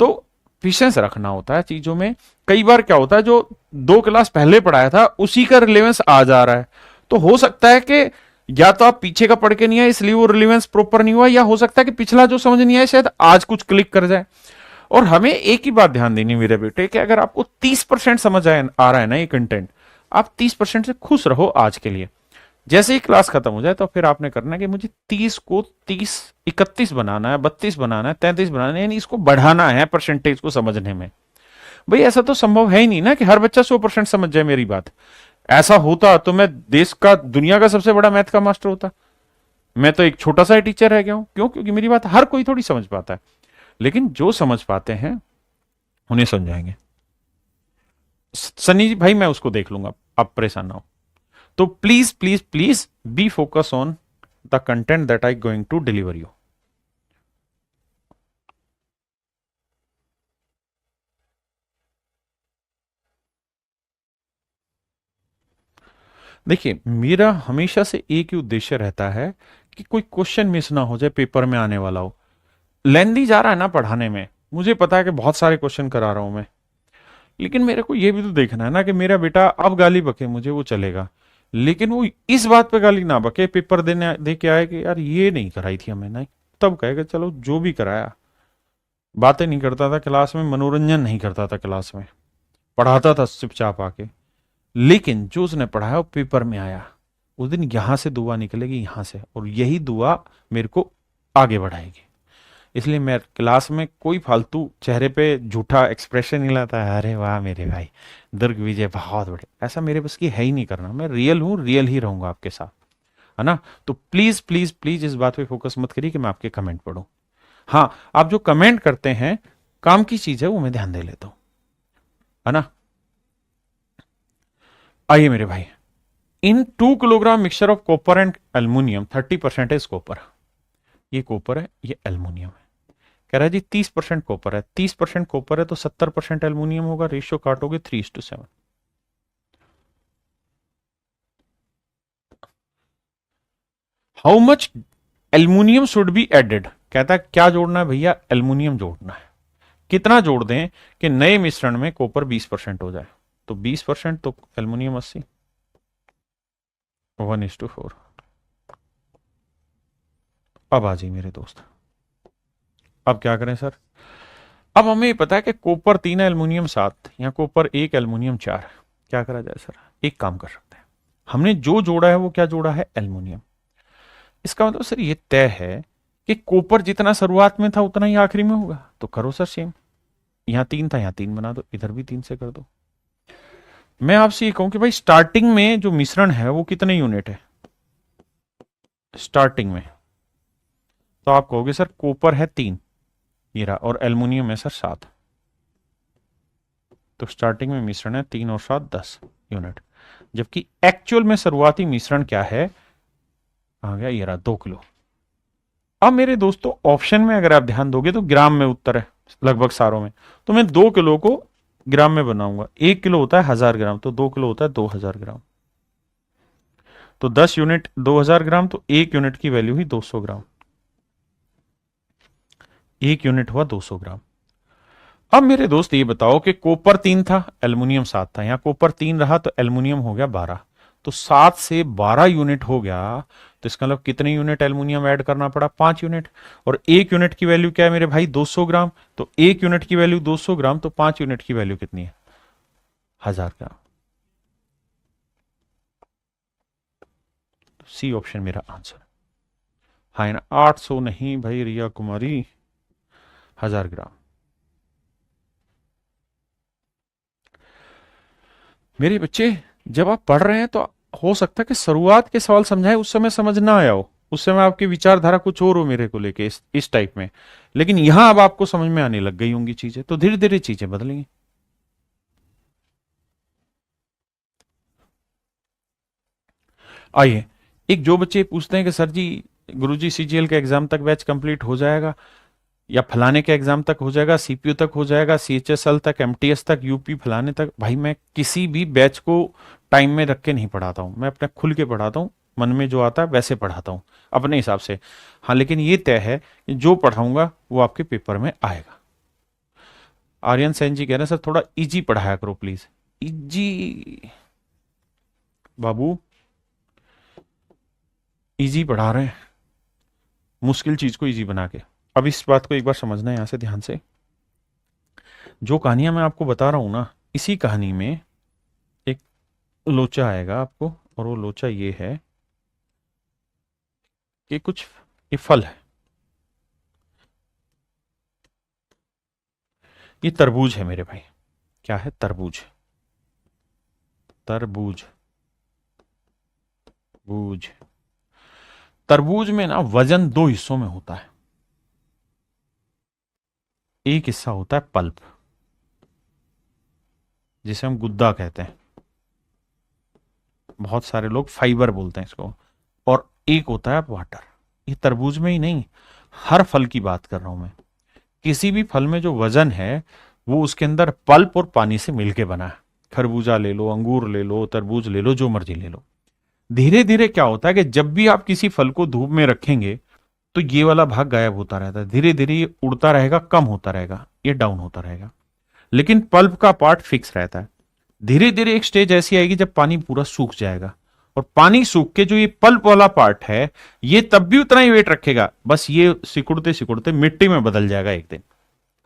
तो पेशेंस रखना होता है चीजों में। कई बार क्या होता है, जो 2 क्लास पहले पढ़ाया था उसी का रिलेवेंस आ जा रहा है, तो हो सकता है कि या तो आप पीछे का पढ़ के नहीं आए इसलिए वो रिलेवेंस प्रॉपर नहीं हुआ, या हो सकता है कि पिछला जो समझ नहीं आया शायद आज कुछ क्लिक कर जाए। और हमें एक ही बात ध्यान देनी मेरे बेटे, कि अगर आपको 30% समझ आ रहा है ना ये कंटेंट, आप 30% से खुश रहो आज के लिए। जैसे ही क्लास खत्म हो जाए तो फिर आपने करना है कि मुझे 30 को 30 31 बनाना है, 32 बनाना है, 33 बनाना है, यानी इसको बढ़ाना है परसेंटेज को समझने में। भाई ऐसा तो संभव है ही नहीं ना कि हर बच्चा 100% समझ जाए मेरी बात। ऐसा होता तो मैं देश का दुनिया का सबसे बड़ा मैथ का मास्टर होता। मैं तो एक छोटा सा टीचर रह गया हूं। क्यों? क्योंकि मेरी बात हर कोई थोड़ी समझ पाता है, लेकिन जो समझ पाते हैं उन्हें समझाएंगे। सनी जी भाई मैं उसको देख लूंगा, आप परेशान ना हो। तो please please please be focus on the content that I going to deliver you. देखिए मेरा हमेशा से एक ही उद्देश्य रहता है कि कोई क्वेश्चन मिस ना हो जाए, पेपर में आने वाला हो। लेंदी जा रहा है ना पढ़ाने में, मुझे पता है कि बहुत सारे क्वेश्चन करा रहा हूं मैं, लेकिन मेरे को यह भी तो देखना है ना कि मेरा बेटा अब गाली बके मुझे वो चलेगा, लेकिन वो इस बात पे गाली ना बके पेपर देने दे के आए कि यार ये नहीं कराई थी हमें ना, तब कहेगा चलो जो भी कराया। बातें नहीं करता था क्लास में, मनोरंजन नहीं करता था क्लास में, पढ़ाता था चुपचाप आके, लेकिन जो उसने पढ़ाया वो पेपर में आया। उस दिन यहां से दुआ निकलेगी यहां से, और यही दुआ मेरे को आगे बढ़ाएगी। इसलिए मैं क्लास में कोई फालतू चेहरे पे झूठा एक्सप्रेशन नहीं लाता है, अरे वाह मेरे भाई दुर्ग विजय बहुत बड़े, ऐसा मेरे बस की है ही नहीं करना। मैं रियल हूं, रियल ही रहूंगा आपके साथ, है ना। तो प्लीज प्लीज प्लीज इस बात पे फोकस मत करिए कि मैं आपके कमेंट पढ़ूं। हाँ, आप जो कमेंट करते हैं काम की चीज है वो मैं ध्यान दे लेता हूं, है ना। आइए मेरे भाई, इन 2 kilogram mixture of copper and aluminium 30% is copper. ये कॉपर है, ये एल्यूमिनियम है। कह रहा है जी 30% कॉपर है, 30% कॉपर है तो 70% एल्यूमिनियम होगा। रेशियो काटोगे 3:7। How much aluminium should be added? कहता है क्या जोड़ना है भैया? एल्यूमिनियम जोड़ना है। कितना जोड़ दें कि नए मिश्रण में कॉपर 20% हो जाए? तो 20% तो एल्यूमिनियम 80, 1:4। अब आ जाइए मेरे दोस्त, अब क्या करें सर? अब हमें ये पता है कि कॉपर 3 एल्यूमिनियम 7, या कॉपर 1 एल्यूमिनियम 4। क्या करा जाए सर? एक काम कर सकते हैं, हमने जो जोड़ा है वो क्या जोड़ा है? एल्यूमिनियम। इसका मतलब सर ये तय है कि कॉपर जितना शुरुआत में था उतना ही आखिरी में होगा। तो करो सर सेम, यहां 3 था यहां 3 बना दो, इधर भी 3 से कर दो। मैं आपसे ये कहूं कि भाई स्टार्टिंग में जो मिश्रण है वो कितने यूनिट है स्टार्टिंग में? तो आप कहोगे सर कॉपर है 3, ये रहा, और एल्यूमिनियम है सर 7। तो स्टार्टिंग में मिश्रण है 3 और 7 10 यूनिट, जबकि एक्चुअल में शुरुआती मिश्रण क्या है? आ गया, ये रहा 2 किलो। अब मेरे दोस्तों ऑप्शन में अगर आप ध्यान दोगे तो ग्राम में उत्तर है लगभग सारों में, तो मैं 2 किलो को ग्राम में बनाऊंगा। 1 किलो होता है 1000 ग्राम, तो 2 किलो होता है 2000 ग्राम। तो 10 यूनिट 2000 ग्राम, तो 1 यूनिट की वैल्यू ही 200 ग्राम। 1 यूनिट हुआ 200 ग्राम। अब मेरे दोस्त ये बताओ कि कॉपर 3 था, एल्यूमिनियम 7 था, यहां कॉपर 3 रहा तो एल्यूमिनियम हो गया 12, तो 7 से 12 यूनिट हो गया। तो इसका मतलब कितने यूनिट एल्यूमिनियम ऐड करना पड़ा? 5 यूनिट। और 1 यूनिट की वैल्यू क्या है मेरे भाई? 200 ग्राम। तो 1 यूनिट की वैल्यू 200 ग्राम, तो 5 यूनिट की वैल्यू कितनी है? 1000 ग्राम। तो सी ऑप्शन मेरा आंसर। हाँ ना, 800 नहीं भाई रिया कुमारी, 1000 ग्राम। मेरे बच्चे जब आप पढ़ रहे हैं तो हो सकता है कि शुरुआत के सवाल समझाए उस समय समझ ना आया हो, उस समय आपकी विचारधारा कुछ और हो मेरे को लेके इस टाइप में, लेकिन यहां अब आपको समझ में आने लग गई होंगी चीजें, तो धीरे धीरे चीजें बदलेंगी। आइए, एक जो बच्चे पूछते हैं कि सर जी गुरुजी सीजीएल का एग्जाम तक बैच कंप्लीट हो जाएगा, या फलाने के एग्जाम तक हो जाएगा, सीपीयू तक हो जाएगा, सीएचएसएल तक, एमटीएस तक, यूपी फलाने तक, भाई मैं किसी भी बैच को टाइम में रख के नहीं पढ़ाता हूँ, मैं अपने खुल के पढ़ाता हूँ, मन में जो आता है वैसे पढ़ाता हूँ अपने हिसाब से। हाँ लेकिन ये तय है कि जो पढ़ाऊंगा वो आपके पेपर में आएगा। आर्यन सेन जी कह रहे हैं सर थोड़ा इजी पढ़ाया करो प्लीज। इजी बाबू, इजी पढ़ा रहे हैं, मुश्किल चीज को इजी बना के। अब इस बात को एक बार समझना है यहां से ध्यान से, जो कहानियां मैं आपको बता रहा हूं ना, इसी कहानी में एक लोचा आएगा आपको, और वो लोचा ये है कि कुछ ये फल है, ये तरबूज है मेरे भाई। क्या है? तरबूज। तरबूज, बूझ। तरबूज में ना वजन दो हिस्सों में होता है। एक हिस्सा होता है पल्प, जिसे हम गुद्दा कहते हैं, बहुत सारे लोग फाइबर बोलते हैं इसको। और एक होता है वाटर। ये तरबूज में ही नहीं, हर फल की बात कर रहा हूं मैं। किसी भी फल में जो वजन है वो उसके अंदर पल्प और पानी से मिलके बना है। खरबूजा ले लो, अंगूर ले लो, तरबूज ले लो, जो मर्जी ले लो। धीरे धीरे क्या होता है कि जब भी आप किसी फल को धूप में रखेंगे तो ये वाला भाग गायब होता रहता है, धीरे धीरे ये उड़ता रहेगा, कम होता रहेगा, ये डाउन होता रहेगा। लेकिन पल्प का पार्ट फिक्स रहता है। धीरे धीरे एक स्टेज ऐसी आएगी जब पानी पूरा सूख जाएगा, और पानी सूख के जो ये पल्प वाला पार्ट है ये तब भी उतना ही वेट रखेगा, बस ये सिकुड़ते सिकुड़ते मिट्टी में बदल जाएगा एक दिन।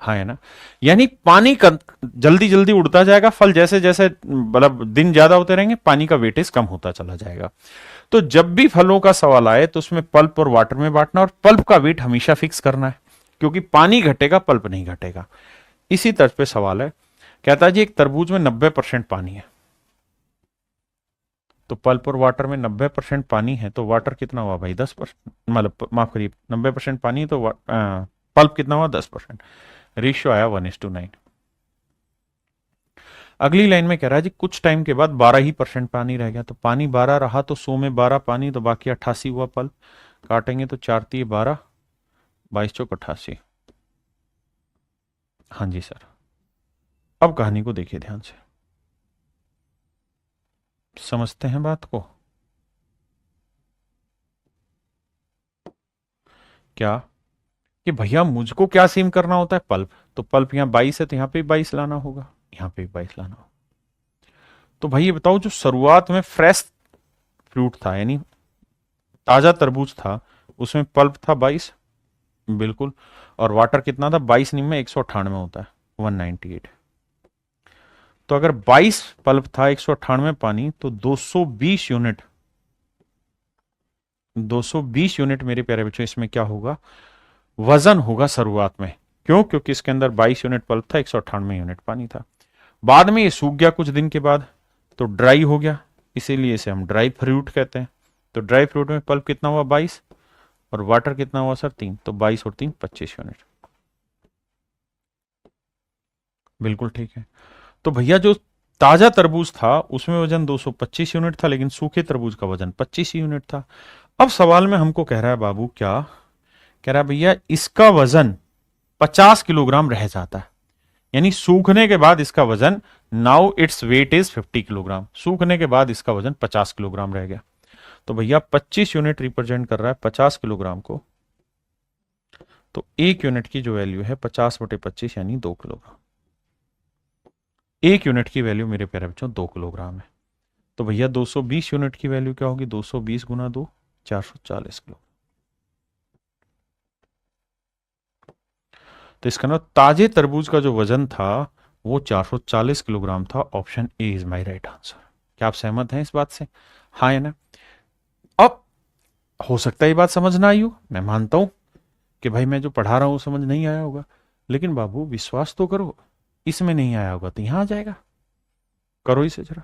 हाँ है ना? यानी पानी का जल्दी जल्दी उड़ता जाएगा, फल जैसे जैसे मतलब दिन ज्यादा होते रहेंगे पानी का वेटेज कम होता चला जाएगा। तो जब भी फलों का सवाल आए तो उसमें पल्प और वाटर में बांटना, और पल्प का वेट हमेशा फिक्स करना है, क्योंकि पानी घटेगा पल्प नहीं घटेगा। इसी तर्ज पे सवाल है, कहता है जी एक तरबूज में 90% पानी है, तो पल्प और वाटर में 90% पानी है, तो वाटर कितना हुआ भाई? 10%, मतलब माफ करिए 90% पानी है, तो पल्प कितना हुआ? 10%। रेशियो आया 1:9। अगली लाइन में कह रहा है जी कुछ टाइम के बाद 12% पानी रह गया, तो पानी 12 रहा तो 100 में 12 पानी, तो बाकी 88 हुआ पल्प। काटेंगे तो 4×3=12, 22×4=88। हाँ जी सर। अब कहानी को देखिए ध्यान से, समझते हैं बात को। क्या कि भैया मुझको क्या सेम करना होता है? पल्प। तो पल्प यहाँ 22 है तो यहाँ पे 22 लाना होगा, यहाँ पे 22 लाना होगा। तो भाई ये बताओ, जो शुरुआत में फ्रेश फ्रूट था यानी ताजा तरबूज था, उसमें पल्प था 22, बिल्कुल। और वाटर कितना था? 22 नहीं में 198 होता है, 198। तो अगर 22 पल्प था, 198 पानी, तो 220 यूनिट, 220 यूनिट मेरे प्यारे बच्चों इसमें क्या होगा? वजन होगा शुरुआत में। क्यों? क्योंकि इसके अंदर 22 यूनिट पल्प था, 198 यूनिट पानी था। बाद में ये सूख गया कुछ दिन के बाद, तो ड्राई हो गया, इसीलिए इसे हम ड्राई फ्रूट कहते हैं। तो ड्राई फ्रूट में पल्प कितना हुआ? 22। और वाटर कितना हुआ सर? 3। तो 22 और 3 25 यूनिट। बिल्कुल ठीक है। तो भैया जो ताजा तरबूज था उसमें वजन 225 यूनिट था, लेकिन सूखे तरबूज का वजन 25 यूनिट था। अब सवाल में हमको कह रहा है बाबू, क्या कह रहा है भैया? इसका वजन 50 किलोग्राम रह जाता है, यानी सूखने के बाद इसका वजन, now its weight is 50 kilogram, सूखने के बाद इसका वजन 50 किलोग्राम रह गया। तो भैया 25 यूनिट रिप्रेजेंट कर रहा है 50 किलोग्राम को, तो एक यूनिट की जो वैल्यू है 50/25 यानी 2 किलोग्राम। एक यूनिट की वैल्यू मेरे प्यारे बच्चों 2 किलोग्राम है। तो भैया 220 यूनिट की वैल्यू क्या होगी? 220 गुना 2, 440 किलो। तो इसका ना ताजे तरबूज का जो वजन था वो 440 किलोग्राम था। Option A is my right answer. क्या आप सहमत हैं इस बात से? हाँ है ना? अब हो सकता है ये बात समझ ना आई हो, मैं मानता हूं कि भाई मैं जो पढ़ा रहा हूं समझ नहीं आया होगा, लेकिन बाबू विश्वास तो करो, इसमें नहीं आया होगा तो यहां आ जाएगा। करो इसे जरा।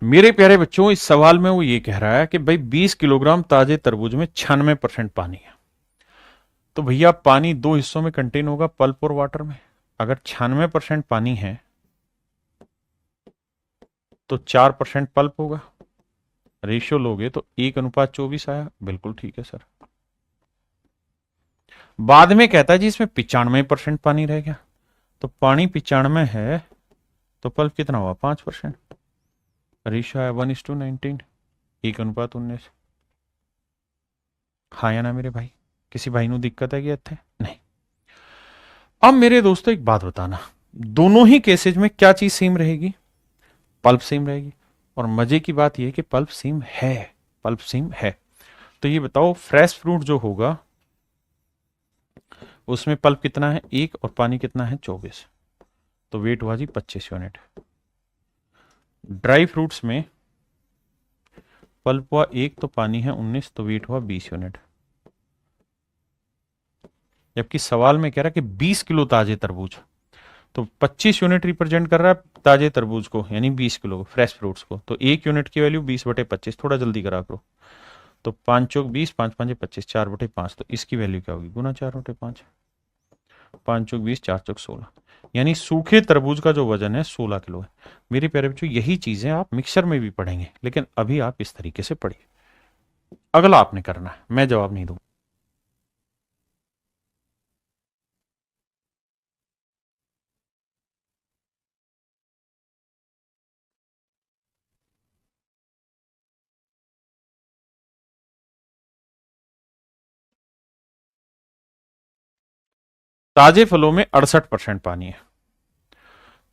मेरे प्यारे बच्चों, इस सवाल में वो ये कह रहा है कि भाई 20 किलोग्राम ताजे तरबूज में 96% पानी है। तो भैया पानी दो हिस्सों में कंटेन होगा, पल्प और वाटर में। अगर 96% पानी है तो 4% पल्प होगा। रेशियो लोगे तो 1:24 आया। बिल्कुल ठीक है सर। बाद में कहता है जी इसमें 95% पानी रह गया। तो पानी 95 है तो पल्प कितना हुआ? 5%। रेशियो है 1:19, 1:19। हाँ या ना मेरे भाई? किसी भाई ਨੂੰ दिक्कत है कि ਇੱਥੇ? नहीं। अब मेरे दोस्तों एक बात बताना, दोनों ही केसेज में क्या चीज सेम रहेगी? पल्प सेम रहेगी। और मजे की बात यह है कि पल्प सेम है, पल्प सेम है। तो ये बताओ फ्रेश फ्रूट जो होगा उसमें पल्प कितना है? 1 और पानी कितना है? 24। तो वेट हुआ जी 25 यूनिट। ड्राई फ्रूट्स में पल्प हुआ 1 तो पानी है 19, तो वेट हुआ 20 यूनिट। जबकि सवाल में कह रहा है कि 20 किलो ताजे तरबूज, तो 25 यूनिट रिप्रेजेंट कर रहा है ताजे तरबूज को, यानी 20 किलो फ्रेश फ्रूट्स को। तो 1 यूनिट की वैल्यू 20/25। थोड़ा जल्दी करा करो। तो 5 चौक 20, 5 5 25, 4/5। तो इसकी वैल्यू क्या होगी? गुना 4/5। 5 चौक 20, 4 चौक 16। यानी सूखे तरबूज का जो वजन है 16 किलो है। मेरे प्यारे बच्चों, यही चीजें आप मिक्सर में भी पढ़ेंगे, लेकिन अभी आप इस तरीके से पढ़िए। अगला आपने करना है, मैं जवाब नहीं दूंगा। ताजे फलों में 68% पानी है।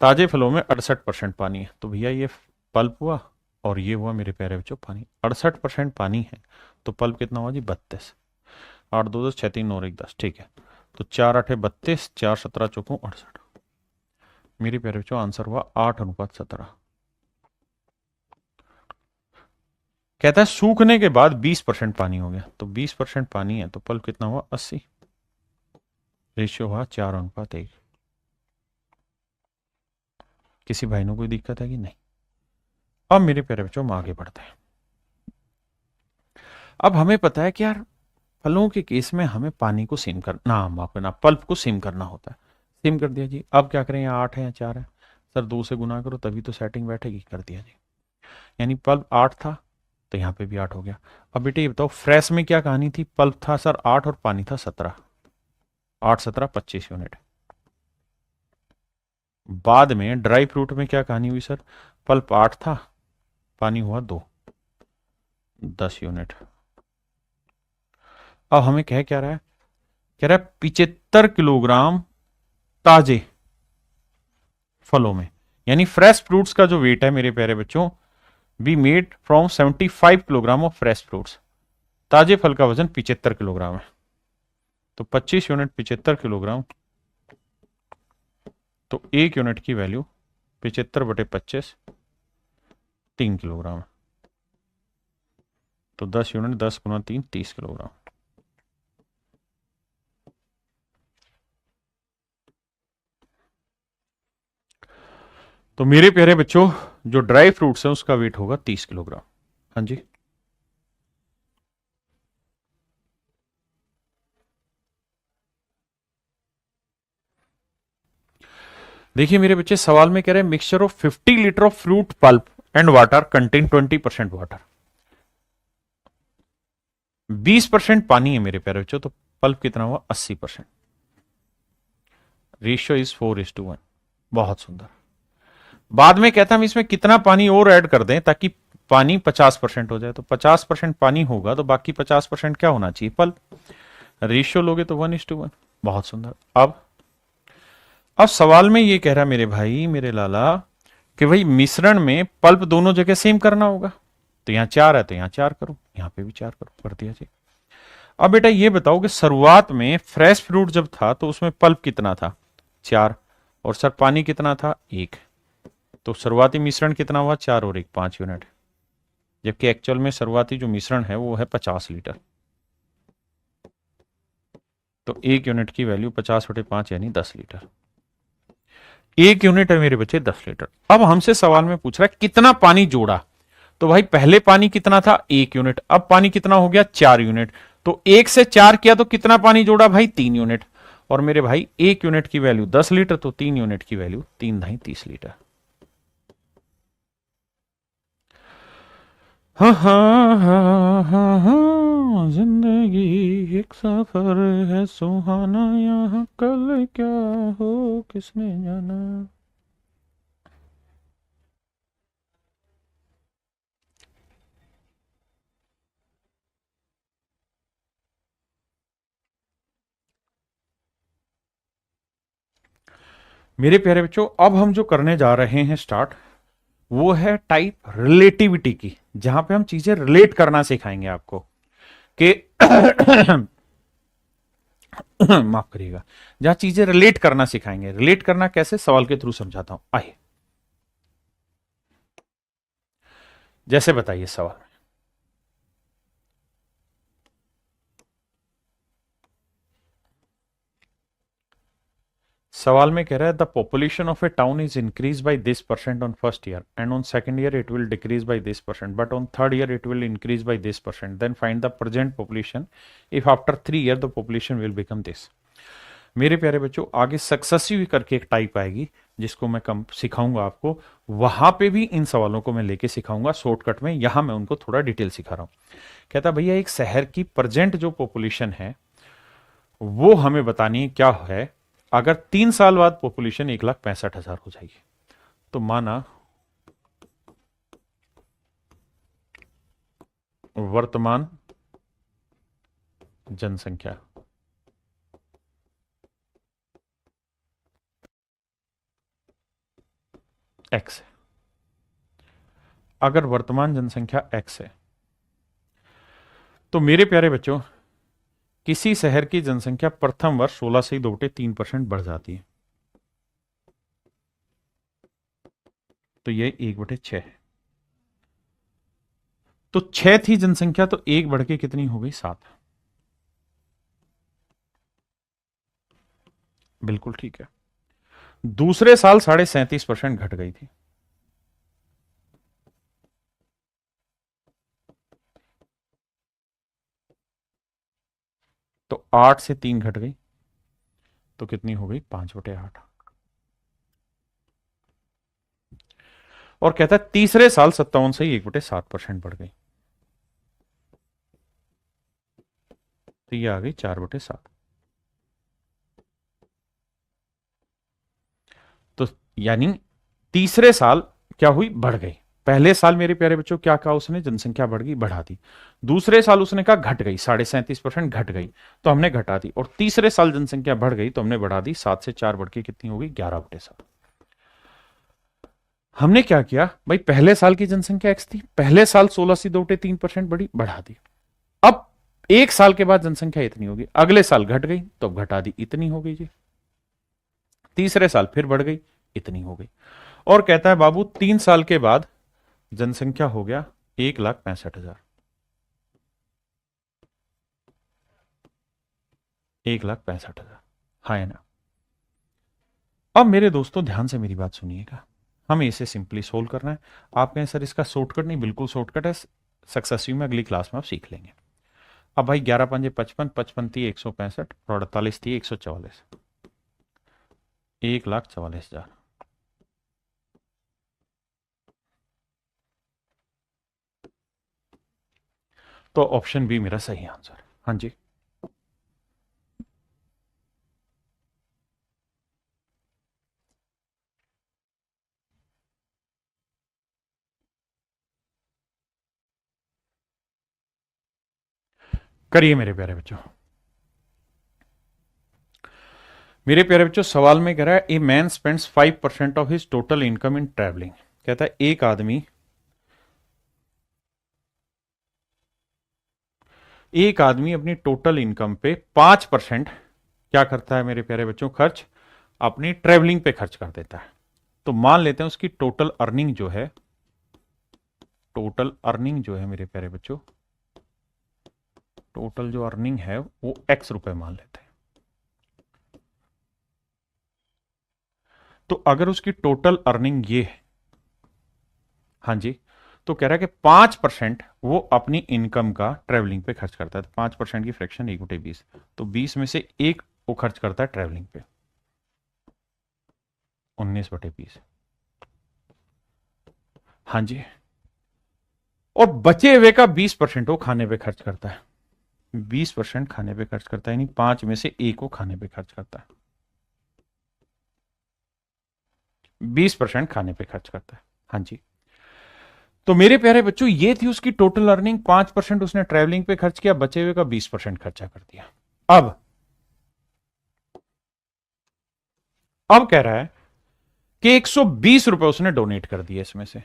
ताजे फलों में 68% पानी है। तो भैया ये पल्प हुआ और ये हुआ मेरे प्यारे बच्चों पानी। 68% पानी है तो पल्प कितना हुआ जी? 32। 8 2 10 6 3 9 1 10। ठीक है। तो 4 8 32, 4 17 चौको 68। मेरे प्यारे बच्चों आंसर हुआ 8:17। कहता है सूखने के बाद 20% पानी हो गया। तो 20% पानी है तो पल्प कितना हुआ? 80। रेशियो हुआ 4:1। किसी भाई ने कोई दिक्कत है कि नहीं? अब मेरे प्यारे बच्चों हम आगे बढ़ते हैं। अब हमें पता है कि यार फलों के केस में हमें पानी को सिम करना, माफ करना, पल्प को सिम करना होता है। सिम कर दिया जी। अब क्या करें? यहाँ 8 है या 4 है? सर 2 से गुना करो तभी तो सेटिंग बैठेगी। कर दिया जी। यानी पल्प 8 था तो यहाँ पे भी 8 हो गया। अब बेटे ये बताओ फ्रेश में क्या कहानी थी? पल्प था सर 8 और पानी था 17। 8 17 25 यूनिट। बाद में ड्राई फ्रूट में क्या कहानी हुई सर? पल्प 8 था, पानी हुआ 2, 10 यूनिट। अब हमें कह क्या रहा है? कह रहा है 75 किलोग्राम ताजे फलों में, यानी फ्रेश फ्रूट्स का जो वेट है मेरे प्यारे बच्चों, be made from 75 kilogram of fresh fruits. ताजे फल का वजन 75 किलोग्राम है। तो 25 यूनिट 75 किलोग्राम, तो 1 यूनिट की वैल्यू 75/25 3 किलोग्राम है। तो 10 यूनिट 10 गुना 3 30 किलोग्राम। तो मेरे प्यारे बच्चों जो ड्राई फ्रूट्स है उसका वेट होगा 30 किलोग्राम। हाँ जी। देखिए मेरे बच्चे सवाल में कह रहे हैं mixture of 50 litre of fruit pulp and water contain 20% water. 20% पानी है मेरे प्यारे बच्चों, तो पल्प कितना हुआ? 80%। Ratio is 4:1। बहुत सुंदर। बाद में कहता हम इसमें कितना पानी और ऐड कर दें ताकि पानी 50% हो जाए। तो 50% पानी होगा तो बाकी 50% क्या होना चाहिए? पल्प। रेशियो लोगे तो 1:1। बहुत सुंदर। अब सवाल में ये कह रहा मेरे भाई मेरे लाला कि भाई मिश्रण में पल्प दोनों जगह सेम करना होगा। तो यहां 4 है तो यहां 4 करो, यहां पे भी 4 करो। कर दिया जी। अब बेटा ये बताओ कि शुरुआत में फ्रेश फ्रूट जब था तो उसमें पल्प कितना था? 4। और सर पानी कितना था? 1। तो शुरुआती मिश्रण कितना हुआ? 4 और 1 5 यूनिट। जबकि एक्चुअल में शुरुआती जो मिश्रण है वो है 50 लीटर। तो 1 यूनिट की वैल्यू 50/5 यानी 10 लीटर। 1 यूनिट है मेरे बच्चे 10 लीटर। अब हमसे सवाल में पूछ रहा है कितना पानी जोड़ा। तो भाई पहले पानी कितना था 1 यूनिट, अब पानी कितना हो गया 4 यूनिट। तो 1 से 4 किया तो कितना पानी जोड़ा भाई 3 यूनिट। और मेरे भाई 1 यूनिट की वैल्यू 10 लीटर, तो 3 यूनिट की वैल्यू 3 × 30 लीटर। हाँ हाँ हाँ हाँ हाँ, जिंदगी एक सफर है सुहाना, यहाँ कल क्या हो किसने जाना। मेरे प्यारे बच्चों, अब हम जो करने जा रहे हैं स्टार्ट, वो है टाइप रिलेटिविटी की, जहां पे हम चीजें रिलेट करना सिखाएंगे आपको कि माफ करिएगा, जहां चीजें रिलेट करना सिखाएंगे। रिलेट करना कैसे, सवाल के थ्रू समझाता हूं, आइए। जैसे बताइए सवाल। सवाल में कह रहा है the population of a town is increase by this percent on first year and on second year it will decrease by this percent but on third year it will increase by this percent, then find the present population if after 3 year the population will become this. मेरे प्यारे बच्चों, आगे successive करके एक type आएगी जिसको मैं कम सिखाऊंगा आपको, वहां पे भी इन सवालों को मैं लेके सिखाऊंगा शॉर्टकट में। यहां मैं उनको थोड़ा डिटेल सिखा रहा हूं। कहता भैया एक शहर की प्रेजेंट जो पॉपुलेशन है वो हमें बतानी है क्या है अगर 3 साल बाद पॉपुलेशन 1,65,000 हो जाएगी। तो माना वर्तमान जनसंख्या एक्स है। अगर वर्तमान जनसंख्या एक्स है तो मेरे प्यारे बच्चों, किसी शहर की जनसंख्या प्रथम वर्ष 16 से 2/3% बढ़ जाती है। तो ये 1/6 है। तो 6 थी जनसंख्या, तो 1 बढ़ के कितनी हो गई 7। बिल्कुल ठीक है। दूसरे साल 37.5% घट गई थी। तो 8 से 3 घट गई तो कितनी हो गई 5/8। और कहता है तीसरे साल 57 से 1/7% बढ़ गई, तो ये आ गई 4/7। तो यानी तीसरे साल क्या हुई, बढ़ गई। पहले साल मेरे प्यारे बच्चों क्या कहा उसने, जनसंख्या बढ़ गई, बढ़ा दी। दूसरे साल उसने कहा घट गई, 37.5% घट गई, तो हमने घटा दी। और तीसरे साल जनसंख्या बढ़ गई तो हमने बढ़ा दी। 7 से 4 बढ़ के कितनी हो गई 11/7। हमने क्या किया भाई, पहले साल की जनसंख्या एक्स थी, पहले साल 16 से 2/3% बढ़ी, बढ़ा दी। अब 1 साल के बाद जनसंख्या इतनी होगी, अगले साल घट गई तो अब घटा दी, इतनी हो गई जी। तीसरे साल फिर बढ़ गई, इतनी हो गई। और कहता है बाबू 3 साल के बाद जनसंख्या हो गया 1,65,000। 1,65,000, हाँ है ना। अब मेरे दोस्तों ध्यान से मेरी बात सुनिएगा, हमें इसे सिंपली सोल्व करना है। आप कहें सर इसका शॉर्टकट नहीं, बिल्कुल शॉर्टकट है, सक्सेसिव में अगली क्लास में आप सीख लेंगे। अब भाई 11 पंजे 55, 55 थी 165 और 48 थी 144, 1,44,000। तो ऑप्शन बी मेरा सही आंसर। हाँ जी, करिए मेरे प्यारे बच्चों। मेरे प्यारे बच्चों सवाल में कह रहा है a man spends 5% of his total income in travelling. कहता है एक आदमी अपनी टोटल इनकम पे 5% क्या करता है मेरे प्यारे बच्चों, खर्च अपनी ट्रैवलिंग पे खर्च कर देता है। तो मान लेते हैं उसकी टोटल अर्निंग जो है मेरे प्यारे बच्चों, टोटल जो अर्निंग है वो एक्स रुपए मान लेते हैं। तो अगर उसकी टोटल अर्निंग ये है, हाँ जी, तो कह रहा है कि 5% वो अपनी इनकम का ट्रेवलिंग पे खर्च करता है। तो 5% की फ्रैक्शन 1/20, तो 20 में से एक वो खर्च करता है ट्रेवलिंग पे, 19/20। हाँ जी। और बचे हुए का 20% वो खाने पे खर्च करता है। 20% खाने पे खर्च करता है, यानी 5 में से एक वो खाने पे खर्च करता है। 20% खाने पे खर्च करता है। हाँ जी। तो मेरे प्यारे बच्चों, ये थी उसकी टोटल अर्निंग। 5% उसने ट्रैवलिंग पे खर्च किया, बचे हुए का 20% खर्चा कर दिया। अब कह रहा है कि 120 रुपए उसने डोनेट कर दिए, इसमें से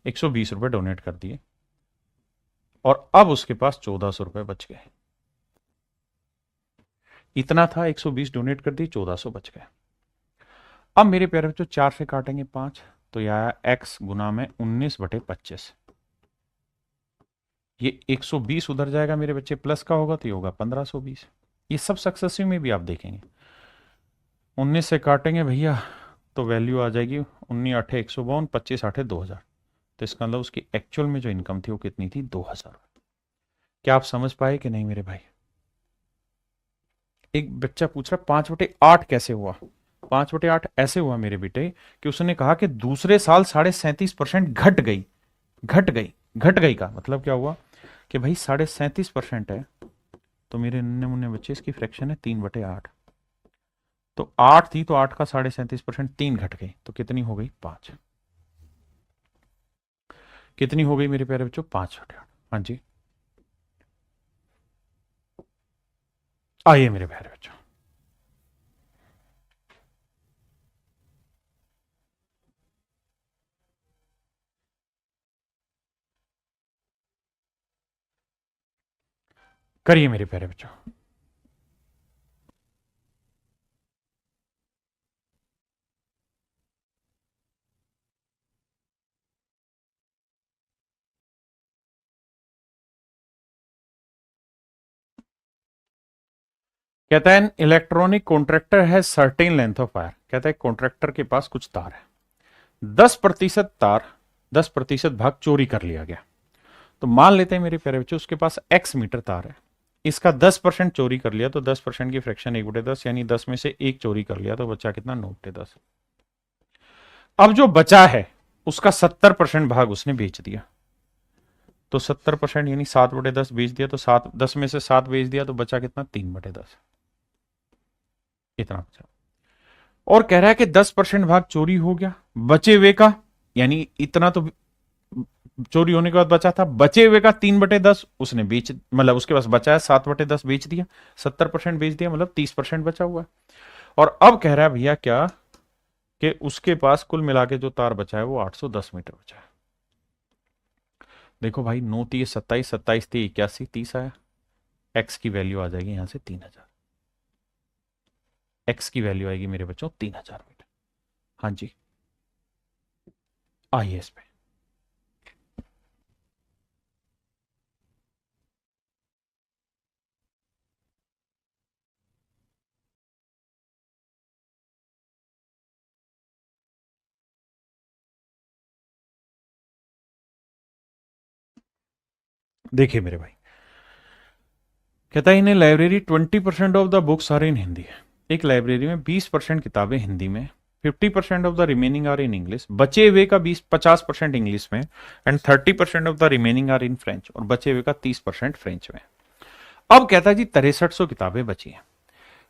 120 रुपए डोनेट कर दिए, और अब उसके पास 1400 रुपए बच गए। इतना था, 120 डोनेट कर दी, 1400 बच गए। अब मेरे प्यारे बच्चों, 4 से काटेंगे 5, तो यह x गुना में 19/25। ये 120 उधर जाएगा मेरे बच्चे, प्लस का होगा तो ये होगा 1520। ये सब सक्सेसिव में भी आप देखेंगे, 19 से काटेंगे भैया तो वैल्यू आ जाएगी 19 8 152, 25 8 2000। तो इसका मतलब उसकी एक्चुअल में जो इनकम थी वो कितनी थी? 2000। क्या आप समझ पाए कि नहीं मेरे भाई? एक बच्चा पूछ रहा 5/8 कैसे हुआ? 5/8 ऐसे हुआ मेरे बेटे कि उसने कहा कि दूसरे साल 37.5% घट गई। घट गई का मतलब क्या हुआ कि भाई 37.5% है, तो मेरे नन्हे मुन्ने बच्चे, इसकी फ्रैक्शन है 3/8। तो 8 थी, तो 8 का 37.5%, 3 घट गई, तो कितनी हो गई? 5। कितनी हो गई मेरे प्यारे बच्चों? 5/8। हाँ जी, आइए मेरे प्यारे बच्चों। करिए मेरे प्यारे बच्चों। कहता है इलेक्ट्रॉनिक कॉन्ट्रैक्टर है सर्टेन लेंथ ऑफ वायर। कहता है कॉन्ट्रैक्टर के पास कुछ तार है, 10% तार, 10% भाग चोरी कर लिया गया। तो मान लेते हैं मेरे प्यारे बच्चों, उसके पास x मीटर तार है, इसका 10% चोरी कर लिया, तो 10% की फ्रैक्शन 1/10, यानी 10 में से एक चोरी कर लिया, तो बचा कितना? 9/10। अब जो बचा है उसका 70% भाग उसने बेच दिया, तो 70% यानी 7/10 बेच दिया, तो 10 में से 7 बेच दिया, तो बचा कितना? 3/10। इतना बचा। और कह रहा है कि 10% भाग चोरी हो गया, बचे हुए का, यानी इतना तो चोरी होने के बाद बचा था, बचे हुए का 3/10 उसने बेच, मतलब उसके पास बचा है 7/10 बेच दिया, 70% बेच दिया, मतलब 30% बचा हुआ है। और अब कह रहा है भैया क्या कि उसके पास कुल मिला के जो तार बचा है वो 810 मीटर बचा है। देखो भाई, 9 3 27, 27 3 81, 30 आया। एक्स की वैल्यू आ जाएगी यहां से 3000। एक्स की वैल्यू आएगी मेरे बच्चों 3000 मीटर। हाँ जी, आइए इस पे। देखिए मेरे भाई, कहता है in library 20% of the books are in Hindi. एक लाइब्रेरी में 20% किताबें हिंदी में, 50% of the remaining are in English, बचे हुए का 50% इंग्लिश में, and 30% of the remaining are in French, और बचे हुए का 30% फ्रेंच में। अब कहता है जी 6300 किताबें बची हैं।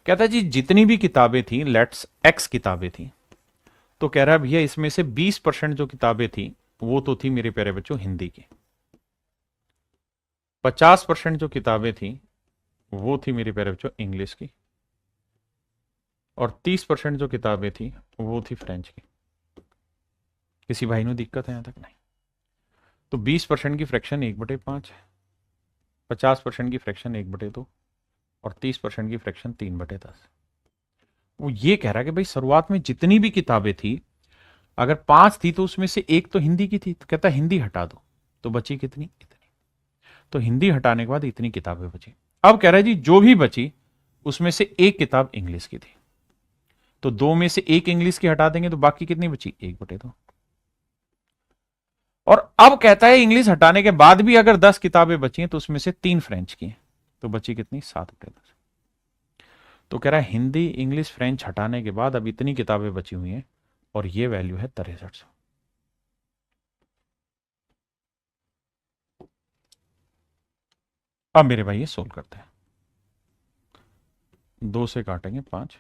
कहता है जी जितनी भी किताबें थी, लेट्स एक्स किताबें थी, तो कह रहा है भैया इसमें से 20% जो किताबें थी वो तो थी मेरे प्यारे बच्चों हिंदी की, 50% जो किताबें थी वो थी मेरे प्यारे बच्चों इंग्लिश की, और 30% जो किताबें थी वो थी फ्रेंच की। किसी भाई ने दिक्कत है यहां तक? नहीं। तो 20% की फ्रैक्शन 1/5, 50% की फ्रैक्शन 1/2, और 30% की फ्रैक्शन 3/10। वो ये कह रहा है कि भाई शुरुआत में जितनी भी किताबें थी, अगर 5 थी तो उसमें से एक तो हिंदी की थी, तो कहता हिंदी हटा दो, तो बची कितनी? इतनी। तो हिंदी हटाने के बाद इतनी किताबें बची। अब कह रहा है जी जो भी बची उसमें से एक किताब इंग्लिश की थी, तो 2 में से एक इंग्लिश की हटा देंगे, तो बाकी कितनी बची? 1/2। और अब कहता है इंग्लिश हटाने के बाद भी अगर 10 किताबें बची हैं तो उसमें से 3 फ्रेंच की हैं, तो बची कितनी? 7/10। तो कह रहा है हिंदी इंग्लिश फ्रेंच हटाने के बाद अब इतनी किताबें बची हुई हैं और ये वैल्यू है 6300। अब मेरे भाई ये सोल्व करते हैं। 2 से काटेंगे 5,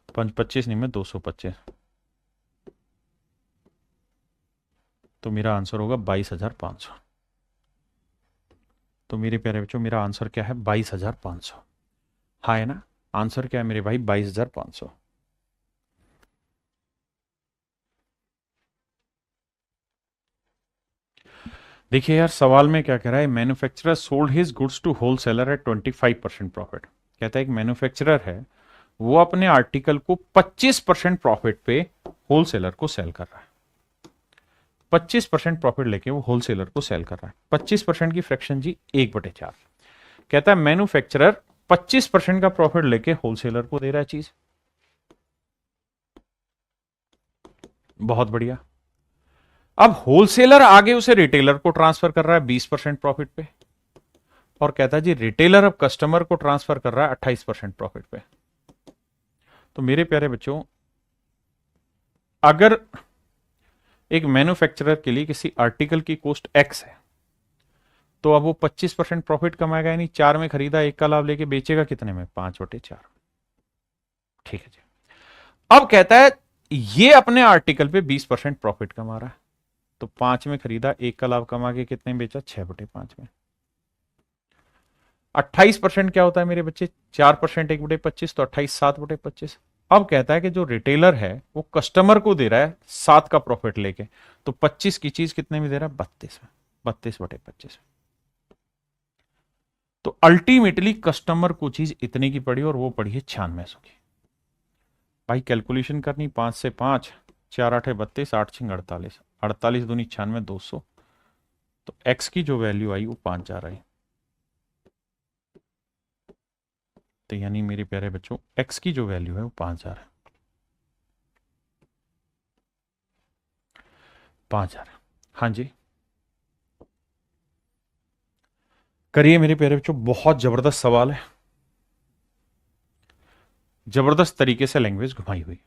5 25 नहीं में 225, तो मेरा आंसर होगा 22,500। तो मेरे प्यारे बच्चों मेरा आंसर क्या है? 22,500। हाँ है ना? आंसर क्या है मेरे भाई? 22,500। देखिए यार सवाल में क्या कह रहा है, manufacturer sold his goods to wholesaler at 25% profit. कहता है एक मैन्युफैक्चरर है, वो अपने आर्टिकल को 25% प्रॉफिट पे होलसेलर को सेल कर रहा है। 25% प्रॉफिट लेके वो होलसेलर को सेल कर रहा है। 25% की फ्रैक्शन जी 1/4। कहता है मैन्युफैक्चरर 25% का प्रॉफिट लेके होलसेलर को दे रहा है चीज। बहुत बढ़िया। अब होलसेलर आगे उसे रिटेलर को ट्रांसफर कर रहा है 20% प्रॉफिट पे, और कहता है जी रिटेलर अब कस्टमर को ट्रांसफर कर रहा है 28% प्रॉफिट पे। तो मेरे प्यारे बच्चों अगर एक मैन्युफैक्चरर के लिए किसी आर्टिकल की कॉस्ट एक्स है, तो अब वो 25% प्रॉफिट कमाएगा, यानी 4 में खरीदा, 1 का लाभ लेके बेचेगा कितने में? 5/4। ठीक है जी। अब कहता है ये अपने आर्टिकल पे 20% प्रॉफिट कमा रहा है, तो 5 में खरीदा, 1 का लाभ कमा के कितने में बेचा? 6/5 में। 28% क्या होता है मेरे बच्चे? 4% 1/25, तो 28 7/25। अब कहता है कि जो रिटेलर है वो कस्टमर को दे रहा है 7 का प्रॉफिट लेके, तो 25 की चीज कितने में दे रहा है? 32 में। 32/25। तो अल्टीमेटली कस्टमर को चीज इतने की पड़ी और वो पड़ी है 9600 की। भाई कैलकुलेशन करनी, 5 से 5, 4 8 32, 8 6 48, 48 दूनी 96, 200। तो एक्स की जो वैल्यू आई वो 5,000 आई। तो यानी मेरे प्यारे बच्चों एक्स की जो वैल्यू है वो 5,000 है। 5,000। हाँ जी करिए मेरे प्यारे बच्चों, बहुत जबरदस्त सवाल है, जबरदस्त तरीके से लैंग्वेज घुमाई हुई।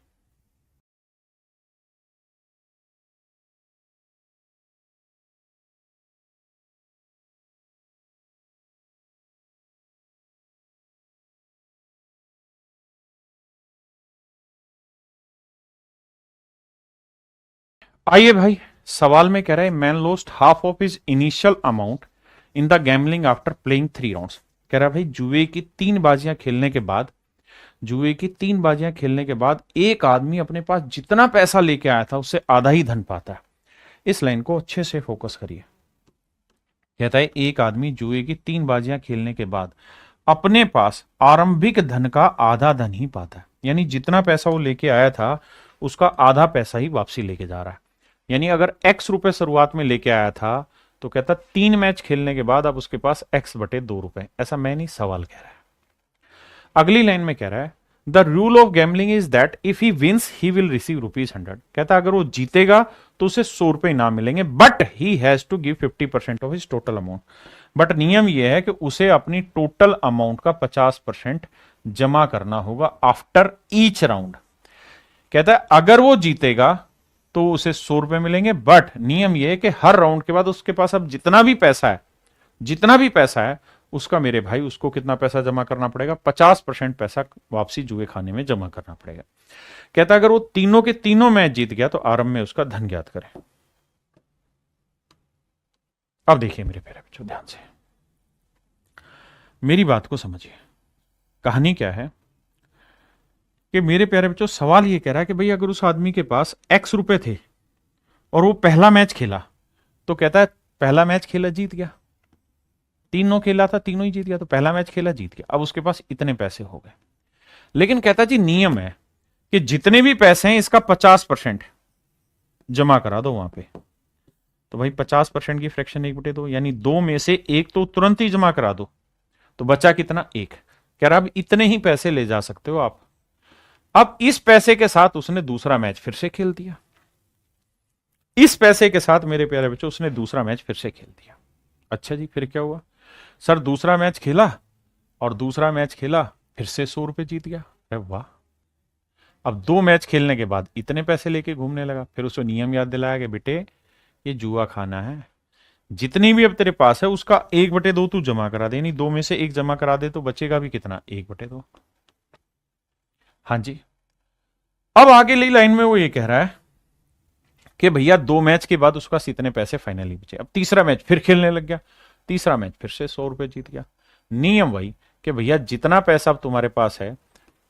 आइए भाई, सवाल में कह रहा है man lost half of his initial amount in the gambling after playing 3 rounds. कह रहा है भाई जुए की 3 बाजियां खेलने के बाद, जुए की 3 बाजियां खेलने के बाद एक आदमी अपने पास जितना पैसा लेके आया था उससे आधा ही धन पाता है। इस लाइन को अच्छे से फोकस करिए। कहता है एक आदमी जुए की 3 बाजियां खेलने के बाद अपने पास आरंभिक धन का आधा धन ही पाता है, यानी जितना पैसा वो लेके आया था उसका आधा पैसा ही वापसी लेके जा रहा है। यानी अगर एक्स रुपए शुरुआत में लेके आया था, तो कहता 3 मैच खेलने के बाद अब उसके पास x/2 रुपए। ऐसा मैं नहीं, सवाल कह रहा है। अगली लाइन में कह रहा है the rule of gambling is that if he wins he will receive ₹100। कहता अगर वो जीतेगा तो उसे 100 रुपए इनाम मिलेंगे, but he has to give 50% of his total amount. But नियम यह है कि उसे अपनी टोटल अमाउंट का 50% जमा करना होगा आफ्टर ईच राउंड। कहता है अगर वो जीतेगा तो उसे 100 रुपए मिलेंगे, बट नियम यह है कि हर राउंड के बाद उसके पास अब जितना भी पैसा है, जितना भी पैसा है उसका मेरे भाई उसको कितना पैसा जमा करना पड़ेगा? 50% पैसा वापसी जुए खाने में जमा करना पड़ेगा। कहता अगर वो तीनों के तीनों मैच जीत गया तो आरंभ में उसका धन ज्ञात करें। अब देखिए मेरे प्यारे बच्चों ध्यान से मेरी बात को समझिए। कहानी क्या है कि मेरे प्यारे बच्चों सवाल ये कह रहा है कि भाई अगर उस आदमी के पास x रुपए थे और वो पहला मैच खेला, तो कहता है पहला मैच खेला जीत गया, तीनों खेला था तीनों ही जीत गया, तो पहला मैच खेला जीत गया, अब उसके पास इतने पैसे हो गए। लेकिन कहता जी नियम है कि जितने भी पैसे हैं इसका 50% जमा करा दो वहां पे। तो भाई 50% की फ्रैक्शन 1/2, यानी 2 में से 1 तो तुरंत ही जमा करा दो, तो बचा कितना? 1। कह रहा अब इतने ही पैसे ले जा सकते हो आप, अब इस पैसे के साथ उसने दूसरा मैच फिर से खेल दिया, इस पैसे के साथ मेरे प्यारे बच्चों उसने दूसरा मैच फिर से खेल दिया। अच्छा जी, फिर क्या हुआ सर? दूसरा मैच खेला और दूसरा मैच खेला, फिर से 100 रुपए जीत गया। अरे वाह! अब 2 मैच खेलने के बाद इतने पैसे लेके घूमने लगा। फिर उसको नियम याद दिलाया कि बेटे ये जुआ खाना है, जितनी भी अब तेरे पास है उसका 1/2 तू जमा करा दे, नहीं 2 में से 1 जमा करा दे तो बचेगा भी कितना? 1/2। हाँ जी। अब आगे ली लाइन में वो ये कह रहा है कि भैया 2 मैच के बाद उसका इतने पैसे फाइनली बचे। अब तीसरा मैच फिर खेलने लग गया, तीसरा मैच फिर से 100 रुपए जीत गया। नियम वही कि भैया जितना पैसा अब तुम्हारे पास है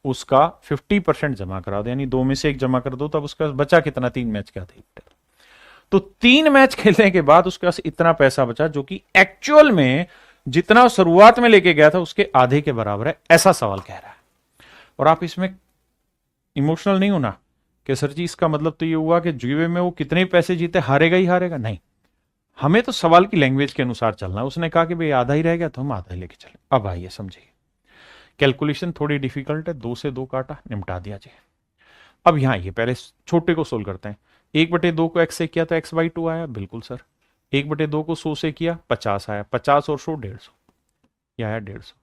उसका 50% जमा करा दो, यानी 2 में से 1 जमा कर दो, तब उसका बचा कितना? 3 मैच का था। तो 3 मैच खेलने के बाद उसके पास इतना पैसा बचा जो कि एक्चुअल में जितना शुरुआत में लेके गया था उसके आधे के बराबर है, ऐसा सवाल कह रहा है। और आप इसमें इमोशनल नहीं होना कि सर जी इसका मतलब तो ये हुआ कि जुए में वो कितने पैसे जीते हारेगा ही हारेगा, नहीं। हमें तो सवाल की लैंग्वेज के अनुसार चलना। उसने कहा कि भाई आधा ही रह गया तो हम आधा ही लेके चले। अब आइए समझिए, कैलकुलेशन थोड़ी डिफिकल्ट है, 2 से 2 काटा, निपटा दिया जाए। अब यहां ये पहले छोटे को सोल्व करते हैं। 1/2 को x से किया तो x/2 आया, बिल्कुल सर। 1/2 को 100 से किया 50 आया, 50 और 100 150, यह आया 150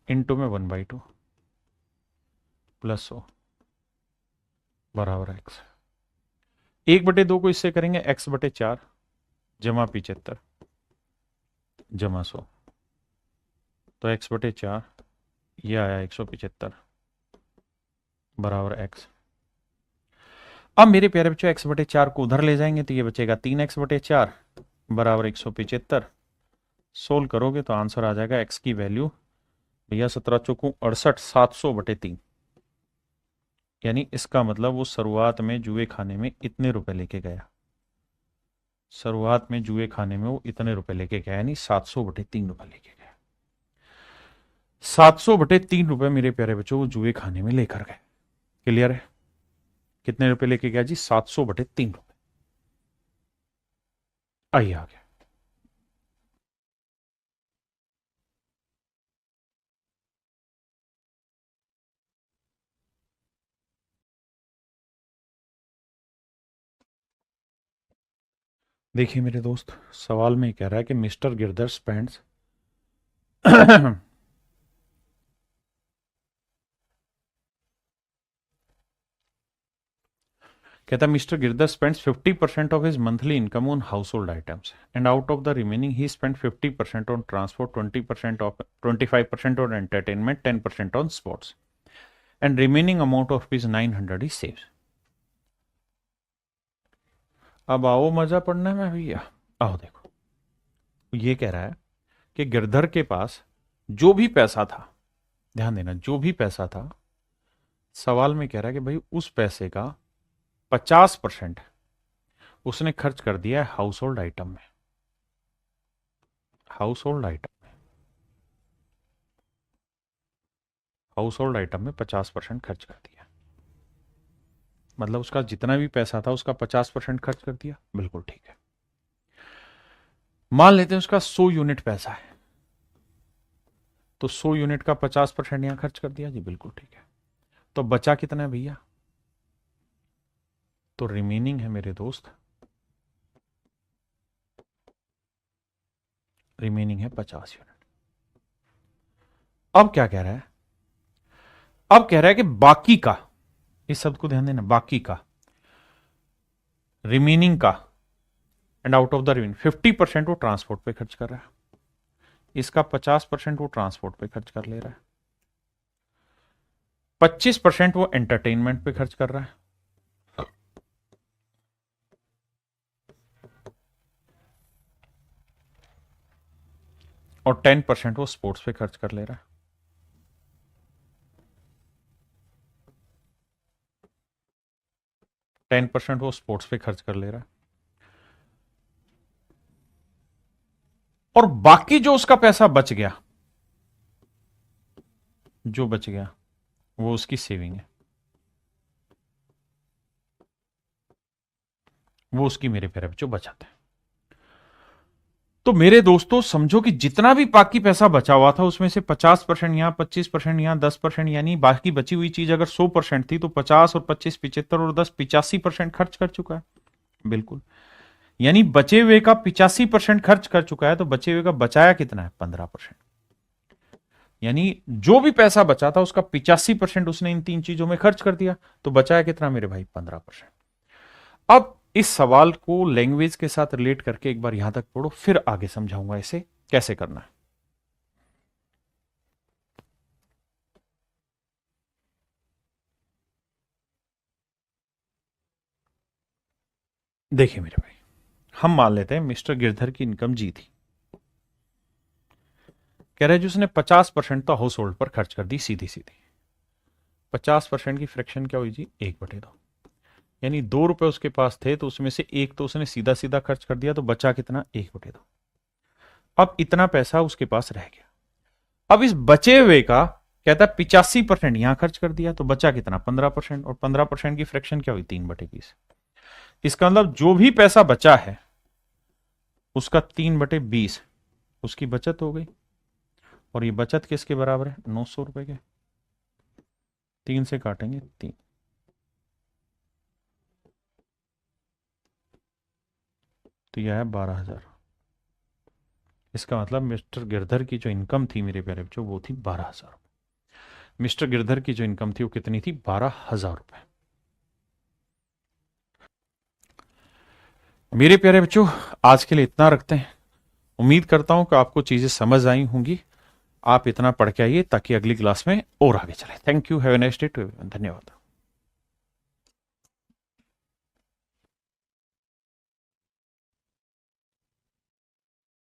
इंटू में 1/2 प्लस 100 बराबर x। 1/2 को इससे करेंगे x/4 जमा 75 जमा 100, तो x/4 यह आया 175 बराबर x। अब मेरे प्यारे बच्चों x/4 को उधर ले जाएंगे तो ये बचेगा 3x/4 बराबर 175। सोल्व करोगे तो आंसर आ जाएगा x की वैल्यू भैया 17 चौकू 68 700/3। यानी इसका मतलब वो शुरुआत में जुए खाने में इतने रुपए लेके गया, शुरुआत में जुए खाने में वो इतने रुपए लेके गया, यानी 700/3 रुपए लेके गया। 700/3 रुपए मेरे प्यारे बच्चों वो जुए खाने में लेकर गए। क्लियर है? कितने रुपए लेके गया जी? 700/3 रुपए। आइए आगे। देखिए मेरे दोस्त, सवाल में कह रहा है कि मिस्टर गिरधर स्पेंड्स कहता है mister Girdhar spends 50% of his monthly income on house hold items and out of the remaining he spend 50% on transport, 20% of 25% on entertainment, 10% on sports and remaining amount of his 900 he saves. अब आओ मजा पड़ना है भैया। आओ देखो, ये कह रहा है कि गिरधर के पास जो भी पैसा था, ध्यान देना, जो भी पैसा था, सवाल में कह रहा है कि भाई उस पैसे का 50% उसने खर्च कर दिया है हाउस होल्ड आइटम में। House hold item house hold item में 50% खर्च कर दिया, मतलब उसका जितना भी पैसा था उसका 50% खर्च कर दिया। बिल्कुल ठीक है। मान लेते हैं उसका 100 यूनिट पैसा है, तो 100 यूनिट का 50% यहां खर्च कर दिया जी, बिल्कुल ठीक है। तो बचा कितना है भैया? तो रिमेनिंग है मेरे दोस्त, रिमेनिंग है 50 यूनिट। अब क्या कह रहा है? अब कह रहा है कि बाकी का, इस शब्द को ध्यान देना, बाकी का, रिमेनिंग का, and out of the remaining 50% वो ट्रांसपोर्ट पे खर्च कर रहा है, इसका 50% वो ट्रांसपोर्ट पे खर्च कर ले रहा है, 25% वो एंटरटेनमेंट पे खर्च कर रहा है, और 10% वो स्पोर्ट्स पे खर्च कर ले रहा है। टेन परसेंट वो स्पोर्ट्स पे खर्च कर ले रहा है, और बाकी जो उसका पैसा बच गया, जो बच गया वो उसकी सेविंग है, वो उसकी मेरे प्यारे बच्चों बचत है। तो मेरे दोस्तों समझो कि जितना भी बाकी पैसा बचा हुआ था उसमें से 50% यहां, 25% यहां, 10% यानी बाकी बची हुई चीज अगर 100% थी तो 50 और 25 75 और 10 85% खर्च कर चुका है। बिल्कुल, यानी बचे हुए का 85% खर्च कर चुका है, तो बचे हुए का बचाया कितना है? 15%। यानी जो भी पैसा बचा था उसका 85% उसने इन तीन चीजों में खर्च कर दिया, तो बचाया कितना मेरे भाई? 15%। अब इस सवाल को लैंग्वेज के साथ रिलेट करके एक बार यहां तक पढ़ो, फिर आगे समझाऊंगा इसे कैसे करना है। देखिए मेरे भाई, हम मान लेते हैं मिस्टर गिरधर की इनकम जी थी। कह रहे जी उसने 50% तो हाउस होल्ड पर खर्च कर दी सीधी सीधी। 50% की फ्रैक्शन क्या हुई जी? 1/2। यानी 2 रुपए उसके पास थे तो उसमें से एक तो उसने सीधा सीधा खर्च कर दिया, तो बचा कितना? 1/2। अब इतना पैसा उसके पास रह गया। अब इस बचे हुए का कहता है 85% यहां खर्च कर दिया, तो बचा कितना? 15%। और 15% की फ्रैक्शन क्या हुई? 3/20। इसका मतलब जो भी पैसा बचा है उसका 3/20 उसकी बचत हो गई। और ये बचत किसके बराबर है? 900 रुपए के। 3 से काटेंगे 3, तो यह है 12,000। इसका मतलब मिस्टर गिरधर की जो इनकम थी मेरे प्यारे बच्चों वो थी 12,000। मिस्टर गिरधर की जो इनकम थी वो कितनी थी? 12,000 रुपए। मेरे प्यारे बच्चों आज के लिए इतना रखते हैं। उम्मीद करता हूं कि आपको चीजें समझ आई होंगी। आप इतना पढ़ के आइए ताकि अगली क्लास में और आगे चले। Thank you, have a nice day to everyone. धन्यवाद।